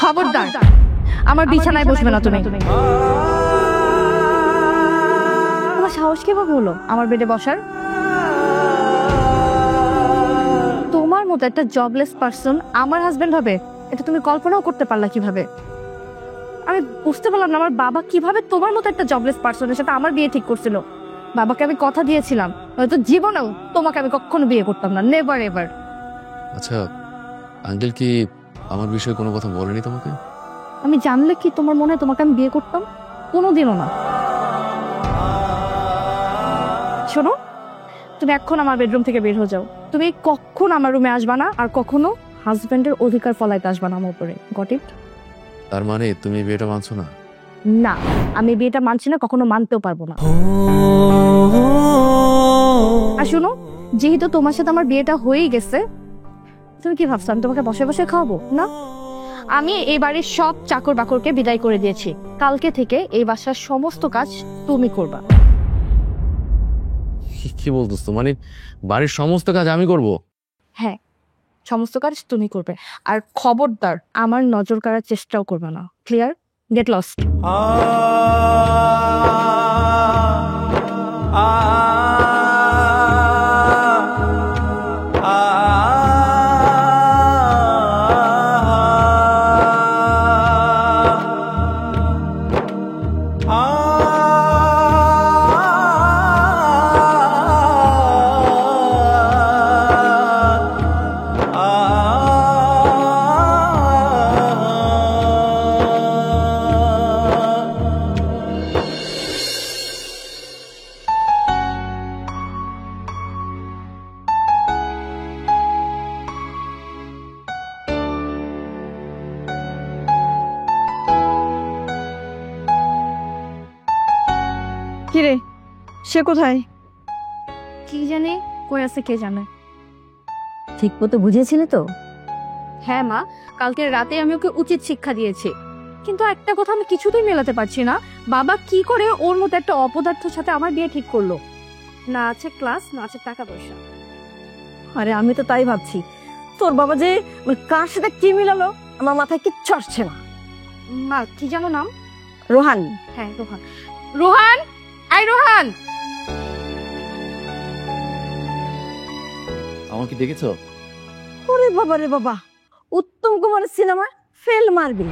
খবরদার আমার বিছানায় বসবে না তুমি। তোমার সাহস কিভাবে হলো আমার বেডে বসার? তোমার মতো একটা জবলেস পারসন আমার হাজবেন্ড হবে এটা তুমি কল্পনাও করতে পারলা কিভাবে? আমি বুঝতে পারলাম না আমার বাবা কিভাবে তোমার মতো একটা জবলেস পারসনের সাথে আমার বিয়ে ঠিক করছিল। বাবাকে আমি কথা দিয়েছিলাম হয়তো জীবনেও তোমাকে আমি কখনো বিয়ে করতাম না, নেভার এভার। আচ্ছা আঙ্কেল কি আমার বিষয়ে কোনো কথা বলেনি তোমাকে? আমি জানলে কি তোমার মনে হয় তোমাকে আমি বিয়ে করতাম? কোনোদিনও না। শোনো, তুমি এখন আমার বেডরুম থেকে বের হয়ে যাও। তুমি কখন আমার রুমে আসবা না, আর কখনো হাজবেন্ডের অধিকার ফলাইতে আসবা না আমার উপরে। Got it? তার মানে তুমি বিয়েটা মানছো না? না, আমি বিয়েটা মানছি না, কখনো মানতেও পারবো না। আর শোনো, যেহেতু তোমার সাথে আমার বিয়েটা হয়েই গেছে, তুমি কি ভাবছো আমি তোমাকে বসে বসে খাওয়াবো? না, আমি এই বাড়ির সব চাকর বাকরকে বিদায় করে দিয়েছি। কালকে থেকে এই বাসার সমস্ত কাজ তুমি করবা। কি বলতেছো? মানে বাড়ির সমস্ত কাজ আমি করব? হ্যাঁ, সমস্ত কাজ তুমি করবে। আর খবরদার আমার নজর কাড়ার চেষ্টাও করবে না। ক্লিয়ার? Get lost. কিরে, সে কোথায়? কি জানি কই আছে, কে জানে। ঠিক মতো বুঝিয়েছিলে তো? হ্যাঁ মা, কালকে রাতে আমি ওকে উচিত শিক্ষা দিয়েছি, কিন্তু একটা কথা আমি কিছুতেই মেলাতে পারছি না। বাবা কি করে ওর মতো একটা অপদার্থের সাথে আমার বিয়ে ঠিক করলো? না আছে ক্লাস, না আছে টাকা পয়সা। আরে আমি তো তাই ভাবছি, তোর বাবা যে কার সাথে কি মিলালো আমার মাথায় কিচ্ছু আসছে না। মা কি জানো নাম? রোহান। হ্যাঁ রোহান। রোহান, আই রোহান। আমাকে দেখেছো? ওরে বাবা রে বাবা, উত্তম কুমারের সিনেমা ফেল মারবি।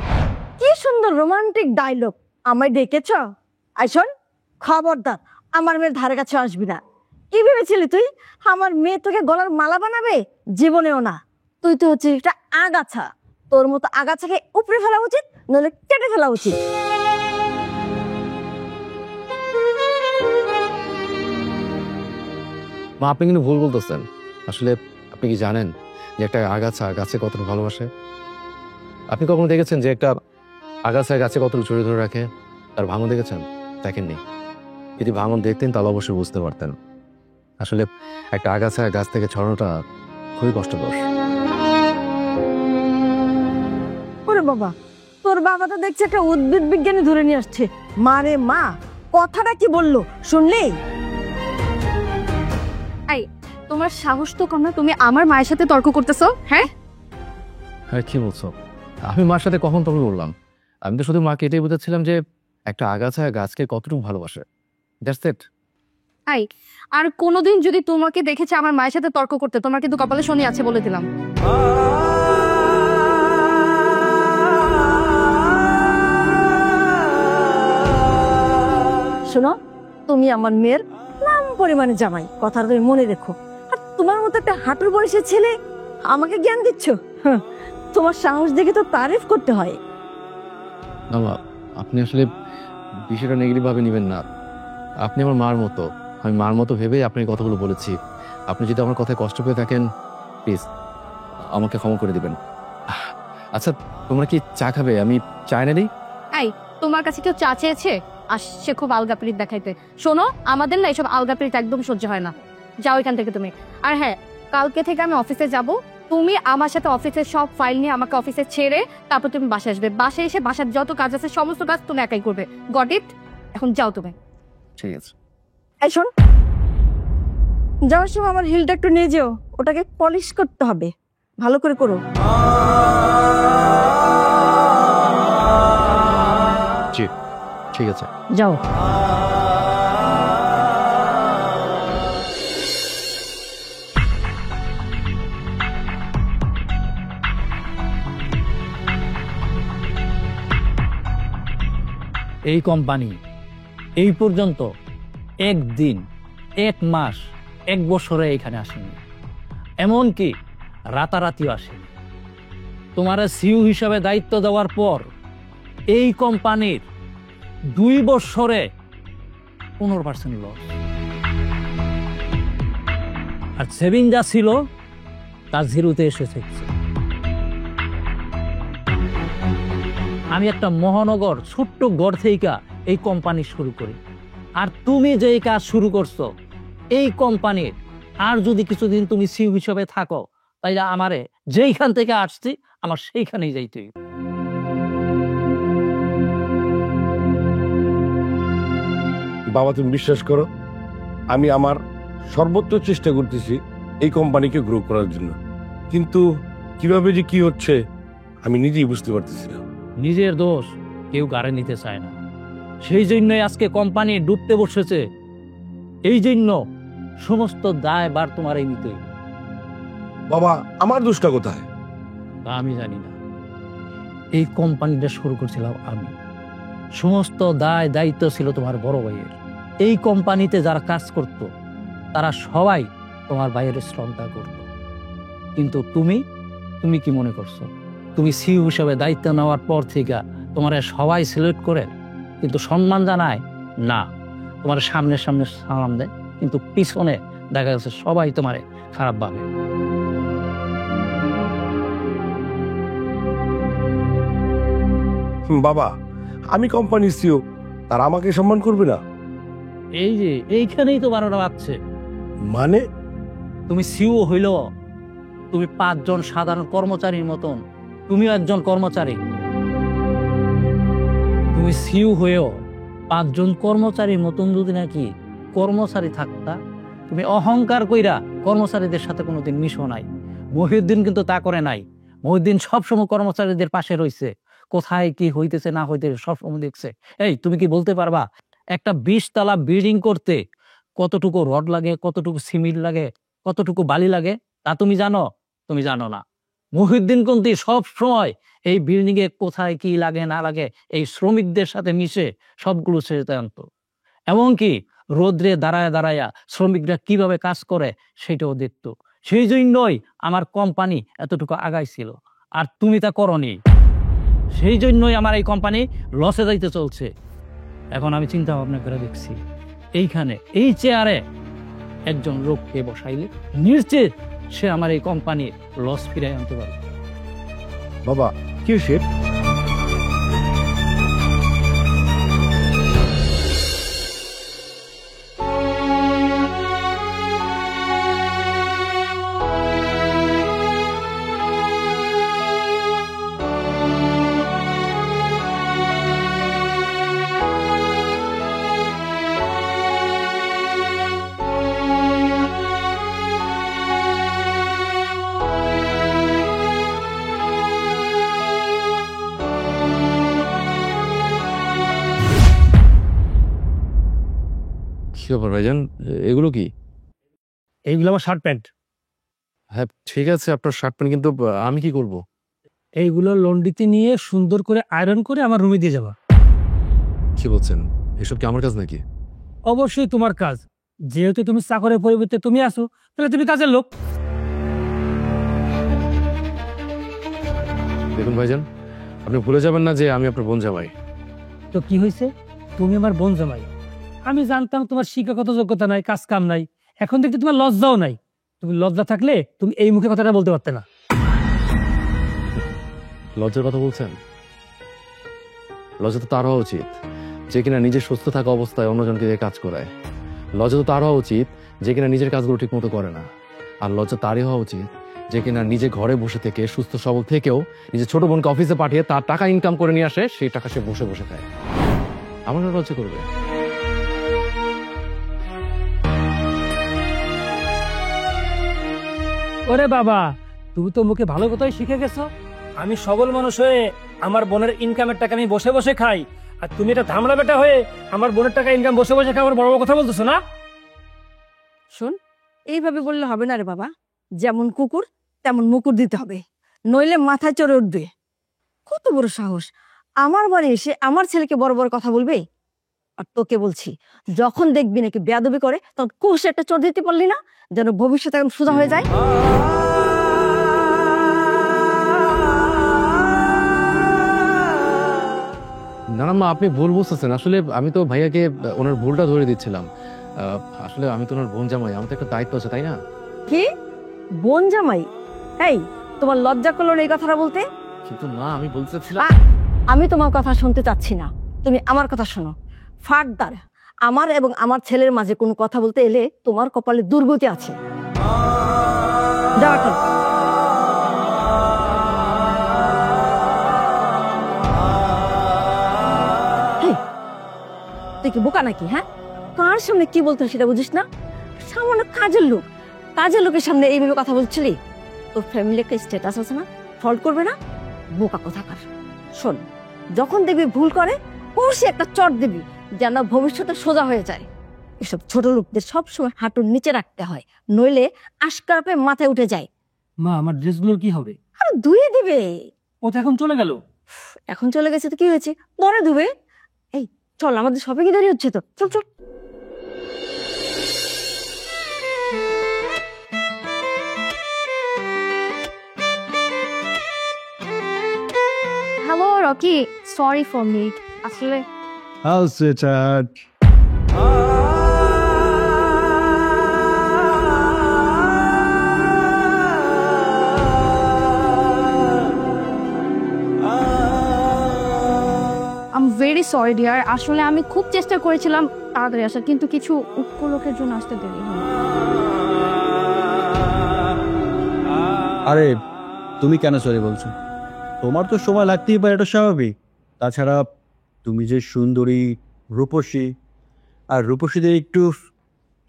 কি সুন্দর রোমান্টিক ডায়লগ। আমায় ডেকেছ? আই শোন, খবরদার আমার মেয়ের ধারে কাছে আসবি না। কি ভেবেছিলি তুই আমার মেয়ে তোকে গলার মালা বানাবে? জীবনেও না। তুই তো হচ্ছিস একটা আগাছা। তোর মতো আগাছাকে উপড়ে ফেলা উচিত, নইলে কেটে ফেলা উচিত। মা আপনি কিন্তু ভুল বলতেছেন। আসলে আপনি কি জানেন যে একটা আগাছা গাছে কতটা ভালোবাসে? আপনি কখনো দেখেছেন যে একটা আগাছা গাছে কতটা জড়িয়ে ধরে রাখে? তার ভাঙন দেখেছেন? দেখেননি। যদি ভাঙন দেখতেন তাহলে অবশ্যই বুঝতে পারতেন। আসলে একটা আগাছা গাছ থেকে ছড়ানোটা খুবই কষ্টকর। ওরে বাবা, তোর বাবা তো দেখছে একটা উদ্ভিদ বিজ্ঞানী ধরে নিয়ে আসছে। মারে মা, কথাটা কি বললো শুনলি? আই, তোমার সাহস তো কম না, তুমি আমার মায়ের সাথে তর্ক করতেছো? হ্যাঁ হ্যাঁ, কি বলছো? আমি মার সাথে কখন তর্ক করলাম? আমি তো শুধু মাকে এটাই বুঝাচ্ছিলাম যে একটা আগাছা গাছকে কতটুকু ভালোবাসে। That's it. আই, আর কোনোদিন যদি তোমাকে দেখেছে আমার মায়ের সাথে তর্ক করতে, তোমার কিন্তু কপালে শনি আছে বলে দিলাম। শোনো, তুমি আমার মেয়ের নাম পরিমাণে জামাই, কথাটা তুমি মনে রেখো। আর তোমার মতো একটা হাঁটুর বয়সের ছেলে আমাকে জ্ঞান দিচ্ছ? তোমার সাহস দেখে তো তারিফ করতে হয়। না মা, আপনি আসলে বিষয়টা নেগেটিভ ভাবে নেবেন না। আপনি আমার মার মতো, আমি মার মতো ভেবেই আপনি কথাগুলো বলেছি। আপনি যদি আমার কথায় কষ্ট পেয়ে থাকেন প্লিজ আমাকে ক্ষমা করে দিবেন। আচ্ছা তোমরা কি চা খাবে? আমি চা এনে দিই। আই, তোমার কাছে কেউ চা চেয়েছে? আসছে খুব আলগাপিরিত দেখাইতে। শোনো, আমাদের না এসব আলগাপিরিত একদম সহ্য হয় না। যাও এখান থেকে তুমি। আর হ্যাঁ, কালকে থেকে আমি অফিসে যাব। তুমি আমার সাথে অফিসের সব ফাইল নিয়ে আমাকে অফিসে ছেড়ে তারপর তুমি বাসায় আসবে। বাসায় এসে বাসার যত কাজ আছে সমস্ত কাজ তুমি একাই করবে। Got it? এখন যাও তুমি। ঠিক আছে। এই শোন, যাওয়ার সময় আমার হিলটা একটু নিয়ে যেও, ওটাকে পলিশ করতে হবে, ভালো করে করো। ঠিক আছে। যাও। এই কোম্পানি এই পর্যন্ত একদিন, এক মাস, এক বছরে এখানে আসেনি, এমনকি রাতারাতিও আসেনি। তোমার সিইও হিসাবে দায়িত্ব দেওয়ার পর এই কোম্পানির 2 বছরে 15% লস, আর সেভিং যা ছিল তা জিরোতে এসেছে। আমি একটা মহানগর ছোট্ট গড় থেকে এই কোম্পানি শুরু করি, আর তুমি যে কাজ শুরু করছো এই কোম্পানির, আর যদি কিছুদিন তুমি সিইও হিসেবে থাকো তাইলে আমারে যেইখান থেকে আসছি আমার সেইখানেই যাইতে হইবে। বাবা, তুমি বিশ্বাস করো, আমি আমার সর্বোচ্চ চেষ্টা করতেছি এই কোম্পানিকে গ্রো করার জন্য, কিন্তু কিভাবে যে কি হচ্ছে আমি নিজেই বুঝতে পারতেছি না। নিজের দোষ কেউ গাড়ে নিতে চায় না, সেই জন্যই আজকে কোম্পানি ডুবতে বসেছে। এই জন্য সমস্ত দায়ভার তোমার এই নিতে হইবে। বাবা, আমার দোষটা কোথায়? তা আমি জানি না, এই কোম্পানিটা শুরু করছিলাম আমি, সমস্ত দায় দায়িত্ব ছিল তোমার বড় ভাইয়ের। এই কোম্পানিতে যারা কাজ করত তারা সবাই তোমার ভাইয়ের শ্রদ্ধা করত, কিন্তু তুমি কি মনে করছো তুমি সিইও হিসাবে দায়িত্ব নেওয়ার পর থেকে তোমার সবাই সিলেক্ট করে কিন্তু সম্মান জানায় না, তোমার সামনে সামনে সালাম দেয়, কিন্তু পিছনে দেখা যাচ্ছে সবাই তোমারে খারাপ ভাবে। বাবা, আমি কোম্পানির সিইও, তারা আমাকে সম্মান করবে না? এই যে এইখানেই তো বারোটা বাজছে। মানে? তুমি সিইও হইল, তুমি 5 জন সাধারণ কর্মচারীর মতন তুমিও একজন কর্মচারী। তুমি সিইও হয়েও 5 জন কর্মচারীর মতন যদি নাকি কর্মচারী থাকতা, তুমি অহংকার কইরা কর্মচারীদের সাথে কোনোদিন মিশো নাই। মহিউদ্দিন কিন্তু তা করে নাই। মহিউদ্দিন সবসময় কর্মচারীদের পাশে রয়েছে, কোথায় কি হইতেছে না হইতেছে সবসময় দেখছে। এই তুমি কি বলতে পারবা একটা 20 তলা বিল্ডিং করতে কতটুকু রড লাগে, কতটুকু সিমেন্ট লাগে, কতটুকু বালি লাগে? তা তুমি জানো? তুমি জানো না। মহিউদ্দিন কিন্তু সব সময় এই বিল্ডিং এ কোথায় কি লাগে না লাগে এই শ্রমিকদের সাথে মিশে সবগুলো ছেড়ে আনতো, এমনকি রোদ্রে দাঁড়ায় দাঁড়ায়া শ্রমিকরা কিভাবে কাজ করে সেটাও দেখতো। সেই জন্যই আমার কোম্পানি এতটুকু আগাইছিল, আর তুমি তা করনি। সেই জন্যই আমার এই কোম্পানি লসে যাইতে চলছে। এখন আমি চিন্তা ভাবনা করে দেখছি, এইখানে এই চেয়ারে একজন লোককে বসাইলে নিশ্চিত সে আমার এই কোম্পানির লস ফিরাই আনতে পারবে। বাবা, কি সে? কি ব্যাপার ভাইজান, এগুলো কি? এইগুলো আমার শার্ট প্যান্ট। হ্যাঁ ঠিক আছে, আপনার শার্ট প্যান্ট, কিন্তু আমি কি করব? এইগুলো লন্ড্রিতে নিয়ে সুন্দর করে আয়রন করে আমার রুমে দিয়ে যাবা। কি বলছেন? এসব কি আমার কাজ নাকি? অবশ্যই তোমার কাজ, যেহেতু তুমি চাকরের পরিবর্তে তুমি আসো, তাহলে তুমি কাজের লোক। দেখুন ভাইজান, আপনি ভুলে যাবেন না যে আমি আপনার বোন জামাই। তো কি হয়েছে? তুমি আমার বোন জামাই। আমি জানতাম তোমার শিক্ষাগত যোগ্যতা নাই, কাজ কাম নাই, এখন দেখতে তোমার লজ্জাও নাই। তুমি লজ্জা থাকলে তুমি এই মুখে কথাটা বলতে পারতে না। লজ্জার কথা বলছেন? লজ্জা তো তার হওয়া উচিত যে কিনা নিজের সুস্থ থাকা অবস্থায় অন্যজনকে দিয়ে কাজ করায়। লজ্জা তো তার হওয়া উচিত যে কিনা নিজের কাজগুলো ঠিক মতো করে না। আর লজ্জা তারই হওয়া উচিত যে কিনা নিজে ঘরে বসে থেকে, সুস্থ সবল থেকেও, নিজের ছোট বোনকে অফিসে পাঠিয়ে তার টাকা ইনকাম করে নিয়ে আসে, সেই টাকা সে বসে বসে খায়। আমার লজ্জা করবে? ওরে বাবা, তুমি তো মুখে ভালো কথাই শিখে গেছো। আমি সবল মানুষ হয়ে আমার বোনের ইনকামের টাকা আমি বসে বসে খাই, আর তুমি এটা ধামড়া বেটা হয়ে আমার বোনের টাকা ইনকাম বসে বসে খাবার বড় বড় কথা বলতেছো না? শোন, এইভাবে বললে হবে না রে বাবা। যেমন কুকুর তেমন মুকুর দিতে হবে, নইলে মাথায় চড়ে উঠবে। কত বড় সাহস আমার বাড়ি এসে আমার ছেলেকে বড় বড় কথা বলবে। আর তোকে বলছি, যখন দেখবি নাকি বেয়াদবি করে তখন কোষে একটা চড় দিতে পারলি না, যেন ভবিষ্যতে একদম সোজা হয়ে যায়। না না মা, আপনি ভুল বুঝতেছেন। আসলে আমি তো ভাইয়াকে ওনার ভুলটা ধরে দিচ্ছিলাম। আসলে আমি তো ওনার বোন জামাই, আমার তো একটা দায়িত্ব আছে, তাই না? কি বোন জামাই? এই, তোমার লজ্জা করলো না এই কথাটা বলতে? কিন্তু মা, আমি বলতে চাচ্ছিলাম। আমি তোমার কথা শুনতে চাচ্ছি না, তুমি আমার কথা শোনো। ফার্দার আমার এবং আমার ছেলের মাঝে কোনো কথা বলতে এলে তোমার কপালে দুর্গতি আছে। যাও এখন। হেই, তুই কি বোকা নাকি? হ্যাঁ, কার সামনে কি বলতো সেটা বুঝিস না? সামান্য কাজের লোক, কাজের লোকের সামনে এইভাবে কথা বলছিলি? তোর ফ্যামিলি একটা স্ট্যাটাস আছে না, ফল্ট করবে না? বোকা কোথাকার। শোন, যখন দেখবি ভুল করে কষে একটা চট দিবি, যেন ভবিষ্যতে সোজা হয়ে যায়। এসব ছোট লোকদের সবসময় হাঁটুর নিচে রাখতে হয়, নইলে আশকারাপে মাথায় উঠে যায়। মা, আমার ড্রেসগুলোর কি হবে? আর ধুয়ে দিবে। ও তো এখন চলে গেল। এখন চলে গেছে তো কি হয়েছে, পরে ধুবে। এই চল, আমাদের শপিং এ দেরি হচ্ছে তো, চল চল। Hello Rocky, sorry for me. আসলে How's it, Chad? I am very sorry dear. আসলে আমি খুব চেষ্টা করেছিলাম তাড়াতাড়ি আসার, কিন্তু কিছু উপলক্ষের জন্য আসতে দেরি হলো। আরে তুমি কেন সরি বলছো? তোমার তো সময় লাগতেই পারে, এটা স্বাভাবিক। তাছাড়া তুমি যে সুন্দরী, রূপসী, আর রূপসীদের একটু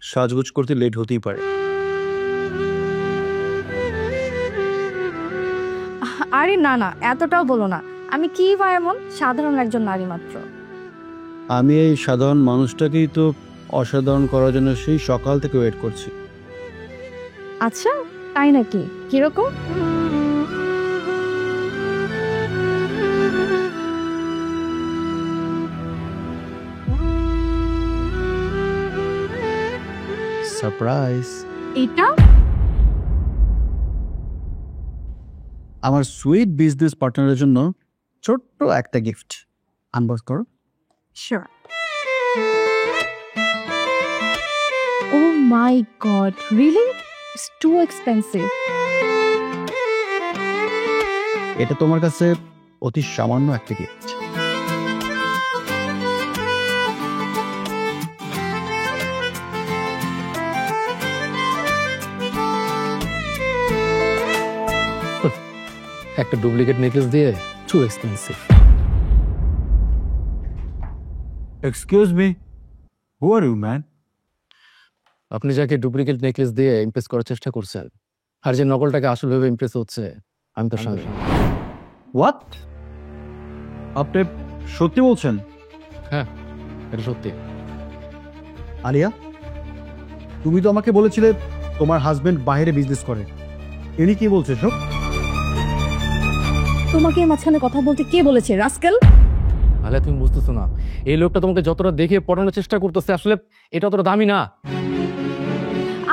সাজগোজ করতে লেট হতেই পারে। আরে না না, এতটাও বলো না। আমি কি বা এমন, সাধারণ একজন নারী মাত্র। আমি এই সাধারণ মানুষটাকেই তো অসাধারণ করার জন্য সেই সকাল থেকে ওয়েট করছি। আচ্ছা, তাই নাকি? কিরকম? সারপ্রাইজ! এটা আমার সুইট বিজনেস পার্টনারের জন্য ছোট্ট একটা গিফট। আনবক্স করো। Sure. Oh my god, really? It's too expensive. এটা তোমার কাছে অতি সামান্য একটা গিফট। একটা ডুপ্লিকেট নেকলেস দিয়ে too expensive. Excuse me, who are you man? আপনি যাকে ডুপ্লিকেট নেকলেস দিয়ে ইমপ্রেস করার চেষ্টা করছেন, আর যে নকলটাকে আসল ভাবে ইমপ্রেস হচ্ছে, আমি তার স্বামী। হোয়াট? আপনি সত্যি বলছেন? হ্যাঁ, এটা সত্যি। আলিয়া, তুমি তো আমাকে বলেছিলে তোমার হাজবেন্ড বাইরে বিজনেস করে। ইনি কি বলছে সব? তোমাকে মাঝখানে কথা বলতে কে বলেছে, রাস্কেল? তাহলে তুমি বুঝতেছো না, এই লোকটা তোমাকে যতটা দেখে পড়ানোর চেষ্টা করতেছে, আসলে এটা অতটা দামি না।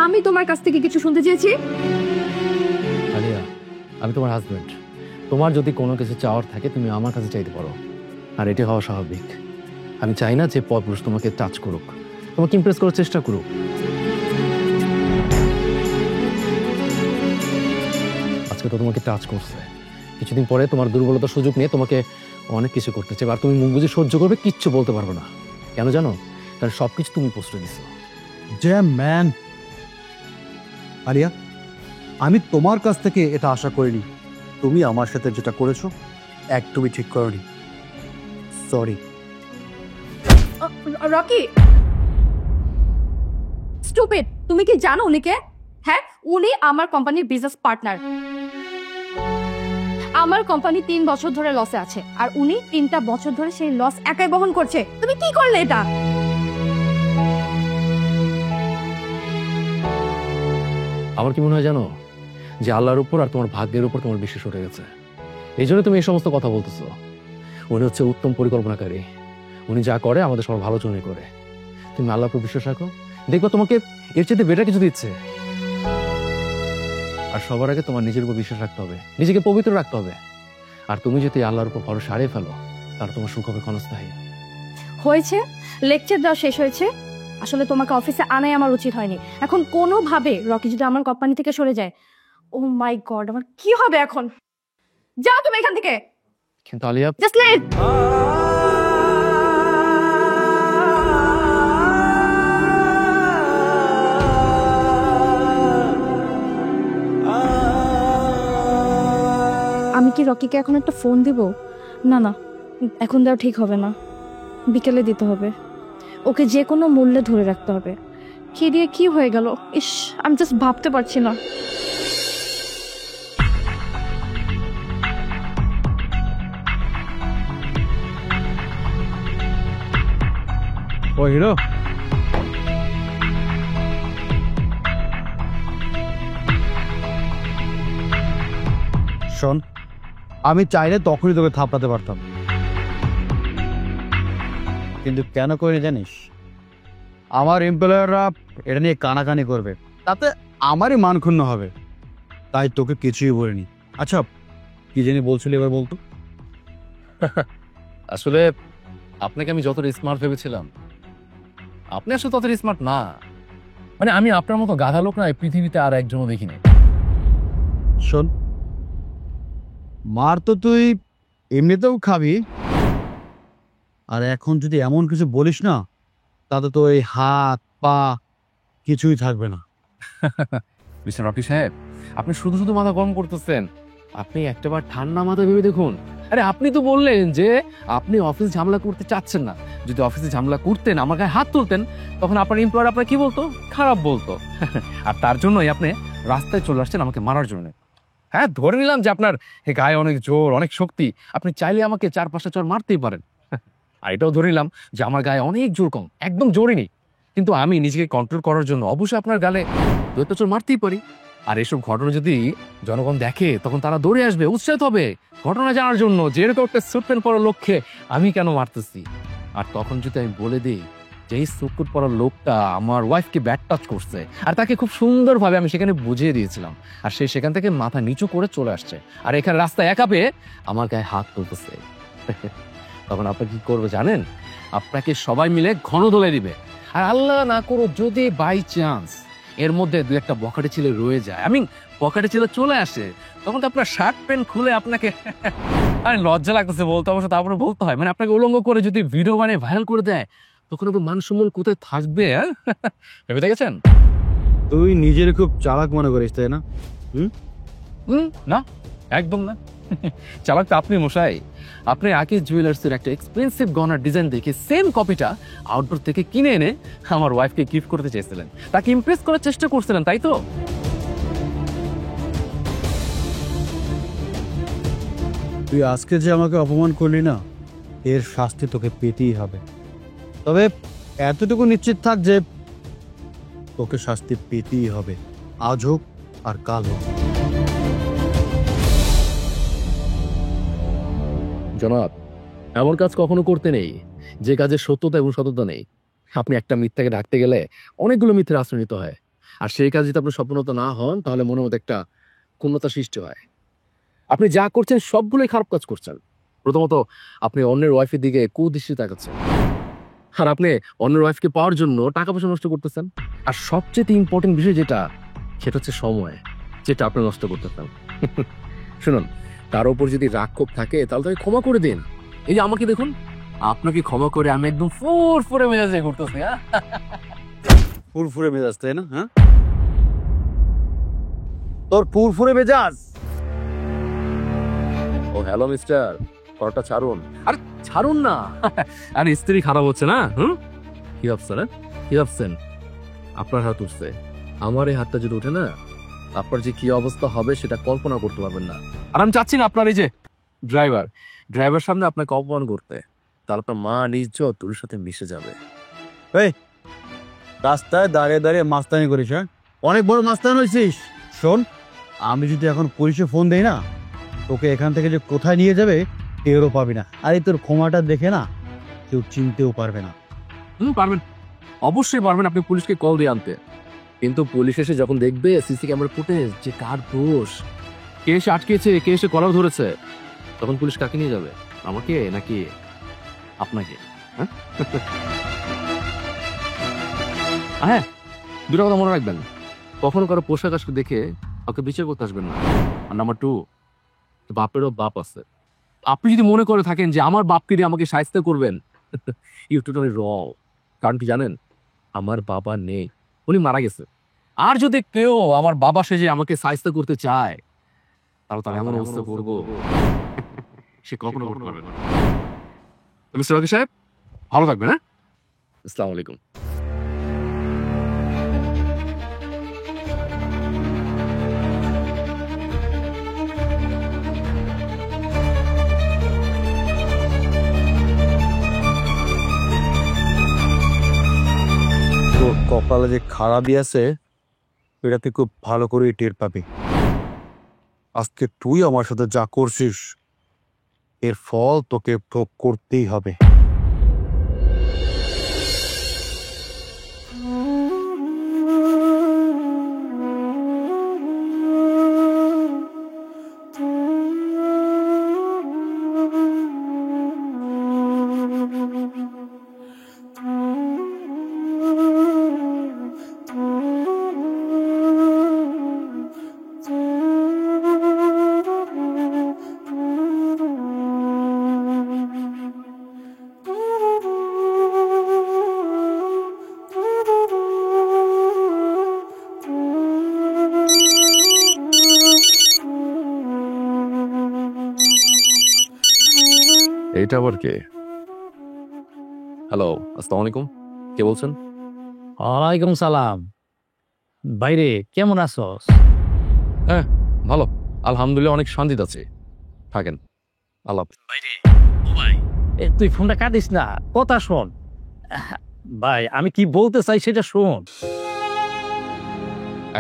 আমি তোমার কাছ থেকে কিছু শুনতে চেয়েছি? আলিয়া, আমি তোমার হাজবেন্ড। তোমার যদি কোনো কিছু চাওয়ার থাকে, তুমি আমার কাছে চাইতে পারো, আর এটা হওয়া স্বাভাবিক। আমি চাই না যে পরপুরুষ তোমাকে টাচ করুক, তোমাকে ইমপ্রেস করার চেষ্টা করুক। আজকে তো তোমাকে টাচ করছে, কিছুদিন পরে তোমার দুর্বলতার সুযোগ নিয়ে তোমাকে অনেক কিছু করতে চাই, আর তুমি মুখ বুঝে সহ্য করবে, কিচ্ছু বলতে পারবে না। কেন জানো? কারণ সবকিছু তুমি প্রশ্রয় দিছো। Jam man. আলিয়া, আমি তোমার কাছ থেকে এটা আশা করিনি। তুমি আমার সাথে যেটা করেছো একদমই ঠিক করনি। সরি। Rocky, stupid! তুমি কি জানো উনি কে? হ্যাঁ, উনি আমার কোম্পানির বিজনেস পার্টনার। আমার কোম্পানি 3 বছর ধরে লসে আছে আর উনি 3টা বছর ধরে সেই লস একাই বহন করছে। তুমি কি করলে এটা? আমার কি মনে হয় জানো, যে আল্লাহর উপর আর তোমার ভাগ্যের উপর তোমার বিশ্বাস উঠে গেছে, এই জন্য তুমি এই সমস্ত কথা বলতেছো। উনি হচ্ছে উত্তম পরিকল্পনাকারী, উনি যা করে আমাদের সবার ভালোর জন্যই করে। তুমি আল্লাহর উপর বিশ্বাস রাখো, দেখবা তোমাকে এর চেয়ে বেটার কিছু দিচ্ছে। আর সবার আগে তোমার নিজের উপর বিশ্বাস রাখতে হবে, নিজেকে পবিত্র রাখতে হবে। আর তুমি যদি আল্লাহর উপর ভরসা হারিয়ে ফেলো, তাহলে তোমার সুখ হবে ক্ষণস্থায়ী। হয়েছে, লেকচার দেওয়া শেষ হয়েছে। আসলে তোমাকে অফিসে আনাই আমার উচিত হয়নি। এখন কোনোভাবে রকি যদি আমার কোম্পানি থেকে সরে যায়, ও মাই গড, আমার কি হবে এখন? যাও তুমি এখান থেকে, কিন্তু আলিয়া, জাস্ট লিভ। আমি কি রকিকে এখন একটা ফোন দিব? না না, এখন দেওয়া ঠিক হবে না, বিকেলে দিতে হবে। ওকে যে কোনো মূল্যে ধরে রাখতে হবে। কি দিয়ে কি হয়ে গেল, ইস, আমি জাস্ট ভাবতে পারছি না। ও হিরো, শোন, আমি চাইলে তখনই তোকে থাপড়াতে পারতাম, কিন্তু কেন করিনি জানিস? আমার এমপ্লয়াররা এটা নিয়ে কানাকানি করবে, তাতে আমারই মান ক্ষুণ্ণ হবে, তাই তোকে কিছুই বলিনি। আচ্ছা, কি জানি বলছিলি, এবার বলতো। আসলে আপনাকে আমি যতটা স্মার্ট ভেবেছিলাম, আপনি আসলে ততটা স্মার্ট না। মানে আমি আপনার মতো গাধা লোক না এই পৃথিবীতে আর একজনও দেখিনি। শোন, মার তো তুই এমনিতেও খাবি, আর এখন যদি এমন কিছু বলিস না, তাতে তো এই হাত পা কিছুই থাকবে না। মিস্টার রকি সাহেব, আপনি শুধু শুধু মাথা গরম করতেছেন। আপনি একটাবার ঠান্ডা মাথা ভেবে দেখুন। আরে আপনি তো বললেন যে আপনি অফিস ঝামেলা করতে চাচ্ছেন না। যদি অফিসে ঝামেলা করতেন, আমার গায়ে হাত তুলতেন, তখন আপনার এমপ্লয়ার আপনার কি বলতো? খারাপ বলতো। আর তার জন্যই আপনি রাস্তায় চলে আসছেন আমাকে মারার জন্য। হ্যাঁ, ধরে নিলাম যে আপনার গায়ে অনেক জোর, অনেক শক্তি, আপনি চাইলে আমাকে 4-5টা চড় মারতেই পারেন। আর এটাও ধরে নিলাম যে আমার গায়ে অনেক জোর কম, একদম জোরই নেই, কিন্তু আমি নিজেকে কন্ট্রোল করার জন্য অবশ্যই আপনার গালে 2টা চড় মারতেই পারি। আর এসব ঘটনা যদি জনগণ দেখে, তখন তারা দৌড়ে আসবে, উৎসাহিত হবে ঘটনা জানার জন্য যে এরকম একটা স্যুট প্যান্ট পরার লক্ষ্যে আমি কেন মারতেছি। আর তখন যদি আমি বলে দিই যে এই স্যুট প্যান্ট পরার লোকটা আমার ওয়াইফকে ব্যাড টাচ করছে, আর তাকে খুব সুন্দরভাবে আমি সেখানে বুঝিয়ে দিয়েছিলাম, আর সে সেখান থেকে মাথা নিচু করে চলে আসছে, আর এখানে রাস্তায় একা পেয়ে আমার গায়ে হাত তুলতেছে, তখন আপনি কি করবে জানেন? আপনাকে সবাই মিলে ঘন দোলে দিবে। আর আল্লাহ না করো যদি বাই চান্স এর মধ্যে 2-1টা বখাটে ছেলে রয়ে যায়, বখাটে ছেলে চলে আসে, তখন তো আপনার শার্ট প্যান্ট খুলে আপনাকে আরে লজ্জা লাগতেছে বলতে, অবশ্য তারপরে বলতে হয়, মানে আপনাকে উলঙ্গ করে যদি ভিডিও বানিয়ে ভাইরাল করে দেয়, তখন আপনার মান সম্মান কোথায় থাকবে? ভেবে দেখেছেন? তুই নিজের খুব চালাক মনে করিস, তাই না? না, একদম না। চালাক তো আপনি মশাই। আপনি আকিজ জুয়েলার্সের একটা এক্সপেন্সিভ গহনার ডিজাইন দেখে সেম কপিটা আউটডোর থেকে কিনে এনে আমার ওয়াইফকে গিফট করতে চেয়েছিলেন, তাকে ইমপ্রেস করার চেষ্টা করছিলেন, তাই তো? তুই আজকে যে আমাকে অপমান করলি না, এর শাস্তি তোকে পেতেই হবে। তবে এতটুকু নিশ্চিত থাক যে তোকে শাস্তি পেতেই হবে, আজ হোক আর কাল হোক। জনাব, এমন কাজ কখনো করতে নেই যে কাজের সত্যতা এবং সততা নেই। আপনি একটা মিথ্যাকে ঢাকতে গেলে অনেকগুলো মিথ্যের আশ্রয় নিতে হয়, আর সেই কাজ যদি আপনার সফলতা না হন, তাহলে মনের মধ্যে একটা ক্ষুণ্ণতা সৃষ্টি হয়। আপনি যা করছেন সবগুলোই খারাপ কাজ করছেন। প্রথমত, আপনি অন্যের ওয়াইফের দিকে কুদৃষ্টি তাকাচ্ছেন, আর আপনি অন্যের ওয়াইফকে পাওয়ার জন্য টাকা পয়সা নষ্ট করতেছেন। আর সবচেয়ে ইম্পর্টেন্ট বিষয় যেটা, সেটা হচ্ছে সময়, যেটা আপনি নষ্ট করতেছেন। শুনুন, তার উপর যদি রাগ ক্ষোভ থাকে, তাহলে তাকে ক্ষমা করে দিন। এই যে আমাকে দেখুন, আপনাকে ক্ষমা করে আমি একদম ফুরফুরে মেজাজে ঘুরতেছি। ফুরফুরে মেজাজ, তাই না? হ্যাঁ, তোর ফুরফুরে মেজাজ। ও হ্যালো মিস্টার, কলটা ছাড়ুন। আর ছাড়ুন না, আর স্ত্রী খারাপ হচ্ছে না? কি ভাবছেন? কি ভাবছেন আপনার হাত উঠছে? আমার এই হাতটা যদি ওঠে না, আপনার যে কি অবস্থা হবে সেটা কল্পনা করতে পারবেন না। আর আমি চাচ্ছি না আপনার এই যে ড্রাইভার সামনে আপনাকে অপমান করতে, তাহলে আপনার মা নিজ তোর সাথে মিশে যাবে। রাস্তায় দাঁড়িয়ে দাঁড়িয়ে মাস্তানি করিস, হ্যাঁ? অনেক বড় মাস্তান হয়েছিস। শোন, আমি যদি এখন পুলিশে ফোন দেই না, তোকে এখান থেকে যে কোথায় নিয়ে যাবে টেরও পাবি না। আর এই তোর ক্ষমাটা দেখে না কেউ চিনতেও পারবে না। পারবেন, অবশ্যই পারবেন আপনি পুলিশকে কল দিয়ে আনতে, কিন্তু পুলিশ এসে যখন দেখবে সিসি ক্যামেরা ফুটেজ যে কার দোষ, কে এসে আটকেছে, কে এসে কলার ধরেছে, তখন পুলিশ কাকে নিয়ে যাবে? আমাকে নাকি আপনাকে? হ্যাঁ হ্যাঁ, দুটো কথা মনে রাখবেন, কখনো কারো পোশাক আশাক দেখে কাউকে বিচার করতে আসবেন না। আর নাম্বার 2, বাপেরও বাপ আছে। আপনি যদি মনে করে থাকেন যে আমার বাপকে দিয়ে আমাকে শায়েস্তা করবেন, ইউ টোটালি রং। কারণ কি জানেন, আমার বাবা নেই, উনি মারা গেছে। আর যদি কেউ আমার বাবা সেজে আমাকে শায়েস্তা করতে চায়, তাহলে তার এমন অবস্থা করবো সে কখনো করতে পারবে না। মিস্টার ওয়াকি সাহেব, ভালো থাকবেন। হ্যাঁ, আসসালামু আলাইকুম। তোর কপালে যে খারাপই আছে এটা তুই খুব ভালো করে টের পাবি। আজকে তুই আমার সাথে যা করছিস এর ফল তোকে ভোগ করতেই হবে। এইটা আবার কে? হ্যালো, আসসালামু আলাইকুম, কে বলছেন? ওয়ালাইকুম সালাম। বাইরে কেমন আছস? হ্যাঁ ভালো, আলহামদুলিল্লাহ, অনেক শান্তিতে আছে। থাকেন, আল্লাহ। বাইরে ও ভাই, তুই ফোনটা কাটিস না, কথা শোন। ভাই আমি কি বলতে চাই সেটা শোন।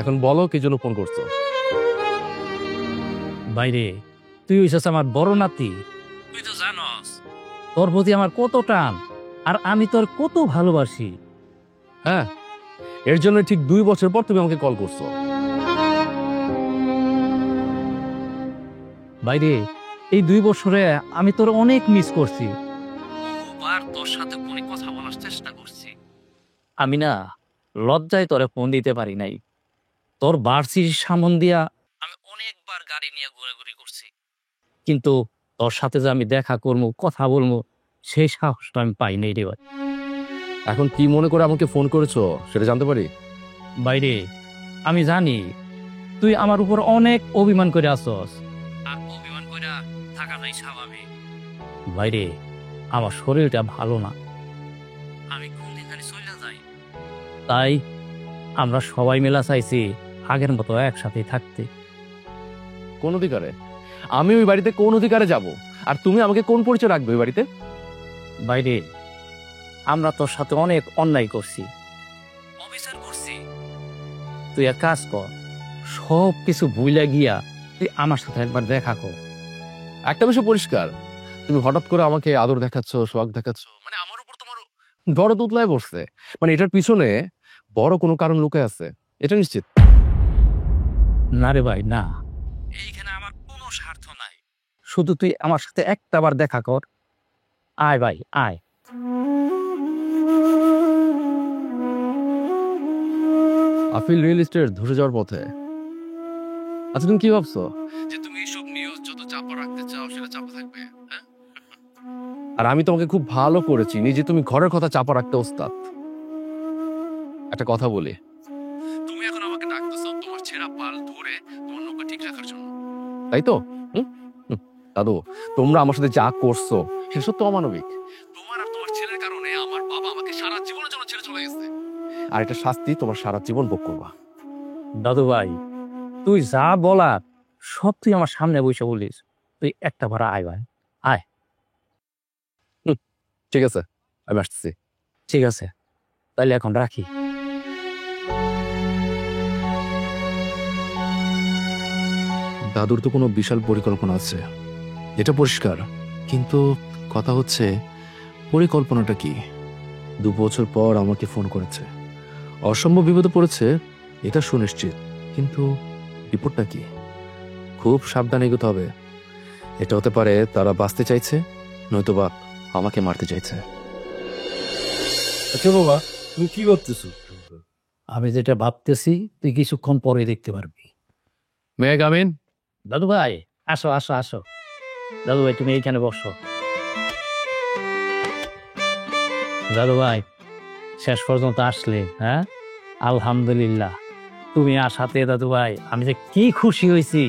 এখন বলো কি জন্য ফোন করছো? বাইরে তুই হইছিস আমার বড় নাতি, তুই তো জানস তোর প্রতি আমার কত টান, আর আমি তোর কত ভালোবাসি। হ্যাঁ, এর জন্য ঠিক 2 বছর পর তুমি আমাকে কল করছো। বাইরে এই 2 বছরে আমি তোর অনেক মিস করছি, তোর সাথে ফোনে কথা বলার চেষ্টা করছি। আমি না লজ্জায় তোরে ফোন দিতে পারি নাই। তোর বার্ষিক সামন দিয়া আমি অনেকবার গাড়ি নিয়ে ঘোরাঘুরি করছি, কিন্তু তোর সাথে যে আমি দেখা করবো, কথা বলবো, সেই সাহসটা আমি পাই নাই রে ভাই। এখন কি মনে করে আমাকে ফোন করেছো সেটা জানতে পারি? বাইরে আমি জানি তুই আমার উপর অনেক অভিমান করে আসস, আর অভিমান করে থাকাটাই স্বাভাবিক। বাইরে আমার শরীরটা ভালো না, আমি কোন দিন চলে যাই, তাই আমরা সবাই মেলা চাইছি আগের মতো একসাথে থাকতে। কোন অধিকারে? আমি ওই বাড়িতে কোন অধিকারে যাব? আর তুমি আমাকে কোন পরিচয় রাখবে ওই বাড়িতে? বাইরে আমরা তোর সাথে অনেক অন্যায় করছি, অবিচার করছি। তুই এক কাজ কর, সব কিছু ভুলে গিয়া তুই আমার সাথে একবার দেখা কর। একটা বিষয় পরিষ্কার, তুমি হঠাৎ করে আমাকে আদর দেখাচ্ছ, সোহাগ দেখাচ্ছ, মানে আমার উপর তোমার বড় দুতলায় বসছে, মানে এটার পিছনে বড় কোনো কারণ লুকায় আছে, এটা নিশ্চিত। না রে ভাই না, এইখানে আমার কোনো স্বার্থ নাই, শুধু তুই আমার সাথে একটাবার দেখা কর। আয় ভাই আয়। আফিল রিয়েল এস্টেট ধসে যাওয়ার পথে। আচ্ছা তুমি কি ভাবছো যে তুমি এইসব নিউজ যত চাপা রাখতে চাও সেটা চাপা থাকবে? হ্যাঁ, আর আমি তোমাকে খুব ভালো করেছি নিজে তুমি ঘরের কথা চাপা রাখতে ওস্তাদ। একটা কথা বলি, তুমি এখন আমাকে ডাকতেছো তোমার ছেঁড়া পাল ধরে তোমার নৌকা ঠিক রাখার জন্য, তাই তো? দাদু, তোমরা আমার সাথে যা করছো সেটা সত্যি অমানবিক। তোমার আর তোমার ছেলের কারণে আমার বাবা আমাকে সারা জীবনের জন্য ছেড়ে চলে গেছে, আর এটা শাস্তি তোমার সারা জীবন ভোগ করবা। দাদু ভাই তুই যা বলার সব তুই আমার সামনে বসে বলিস। তুই একটা বার আয় ভাই, আয়। ঠিক আছে, আমি আসতেছি। ঠিক আছে, তাইলে এখন রাখি। দাদুর তো কোনো বিশাল পরিকল্পনা আছে, এটা পরিষ্কার। কিন্তু কথা হচ্ছে পরিকল্পনাটা কি? 2 বছর পর আমাকে ফোন করেছে, অসম্ভব বিপদে পড়েছে এটা সুনিশ্চিত। কিন্তু রিপোর্টটা কি? খুব সাবধানে এগোতে হবে। এটা হতে পারে তারা বাঁচতে চাইছে, নয়তোবা আমাকে মারতে চাইছে। আচ্ছা বাবা, তুমি কি ভাবতেছো? আমি যেটা ভাবতেছি তুই কিছুক্ষণ পরে দেখতে পারবি। মেয়ে গামিন, দাদু ভাই আসো আসো আসো। দাদু ভাই তুমি এইখানে বসো। দাদু ভাই শেষ পর্যন্ত আসলে, হ্যাঁ আলহামদুলিল্লাহ। তুমি আসাতে দাদু ভাই আমি যে কি খুশি হয়েছি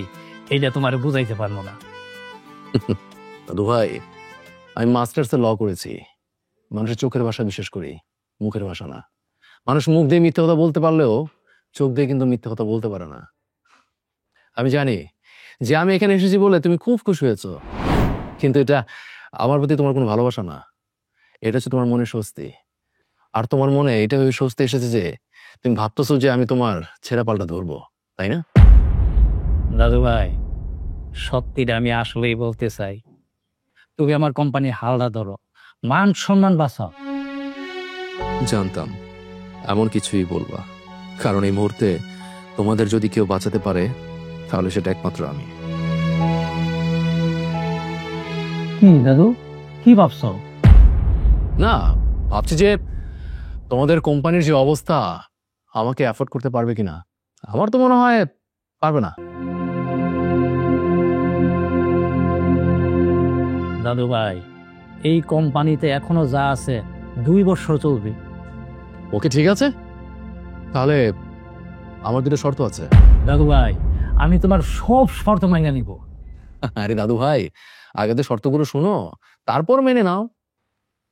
এইটা তোমার বুঝাইতে পারবো না। দাদু ভাই, আমি মাস্টার্সে ল করেছি। মানুষের চোখের ভাষা বিশ্বাস করি, মুখের ভাষা না। মানুষ মুখ দিয়ে মিথ্যে কথা বলতে পারলেও চোখ দিয়ে কিন্তু মিথ্যে কথা বলতে পারে না। আমি জানি যে আমি এখানে এসেছি বলে তুমি খুব খুশি হয়েছো, কিন্তু এটা আমার প্রতি তোমার কোনো ভালোবাসা না। এটা হচ্ছে তোমার মনের স্বস্তি। আর তোমার মনে এটা ওই স্বস্তি এসেছে যে তুমি ভাবতেছো যে আমি তোমার ছেঁড়া পাল্টা ধরবো, তাই না? দাদু ভাই সত্যিটা আমি আসলেই বলতে চাই, তুমি আমার কোম্পানি হালদা ধরো, মান সম্মান বাঁচাও। জানতাম এমন কিছুই বলবা, কারণ এই মুহূর্তে তোমাদের যদি কেউ বাঁচাতে পারে তাহলে সেটা একমাত্র আমি। কি দাদু কি ভাবছো? না, ভাবছি যে তোমাদের কোম্পানির যে অবস্থা আমাকে অ্যাফোর্ড করতে পারবে কিনা। আমার তো মনে হয় পারবে না। দাদু ভাই এই কোম্পানিতে এখনো যা আছে 2 বছর চলবে। ওকে ঠিক আছে, তাহলে আমার 2টা শর্ত আছে। দাদু ভাই আমি তোমার সব শর্ত মেনে নিব। আরে দাদু ভাই, আগে তো শর্তগুলো শোনো, তারপর মেনে নাও।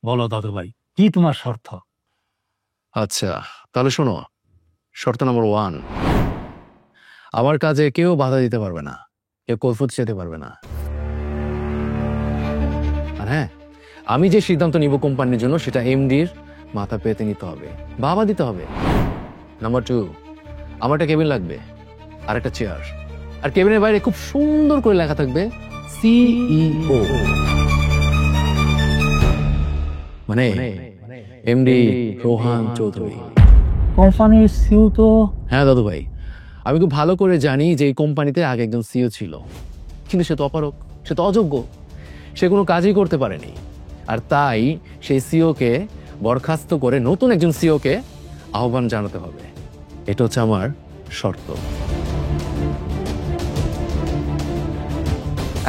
বলো দাদু ভাই কি তোমার শর্ত? আচ্ছা তাহলে শোনো, শর্ত নম্বর 1, আমার কাজে কেউ বাধা দিতে পারবে না, কেউ কৈফিয়ত চেতে পারবে না। আর হ্যাঁ, আমি যে সিদ্ধান্ত নিব কোম্পানির জন্য সেটা এমডির মাথা পেতে নিতে হবে, বাবা দিতে হবে। নাম্বার 2, আমার একটা কেবিন লাগবে আর একটা চেয়ার, আর কেবিনের বাইরে খুব সুন্দর করে লেখা থাকবে সিইও, মানে এমডি রোহান চৌধুরী। কোম্পানির সিও তো হ্যাঁ দাদু ভাই, আমি খুব ভালো করে জানি যে এই কোম্পানিতে আগে একজন সিও ছিল, কিন্তু সে তো অপারক, সে তো অযোগ্য, সে কোনো কাজই করতে পারেনি। আর তাই সেই সিওকে বরখাস্ত করে নতুন একজন সিওকে আহ্বান জানাতে হবে। এটা হচ্ছে আমার শর্ত।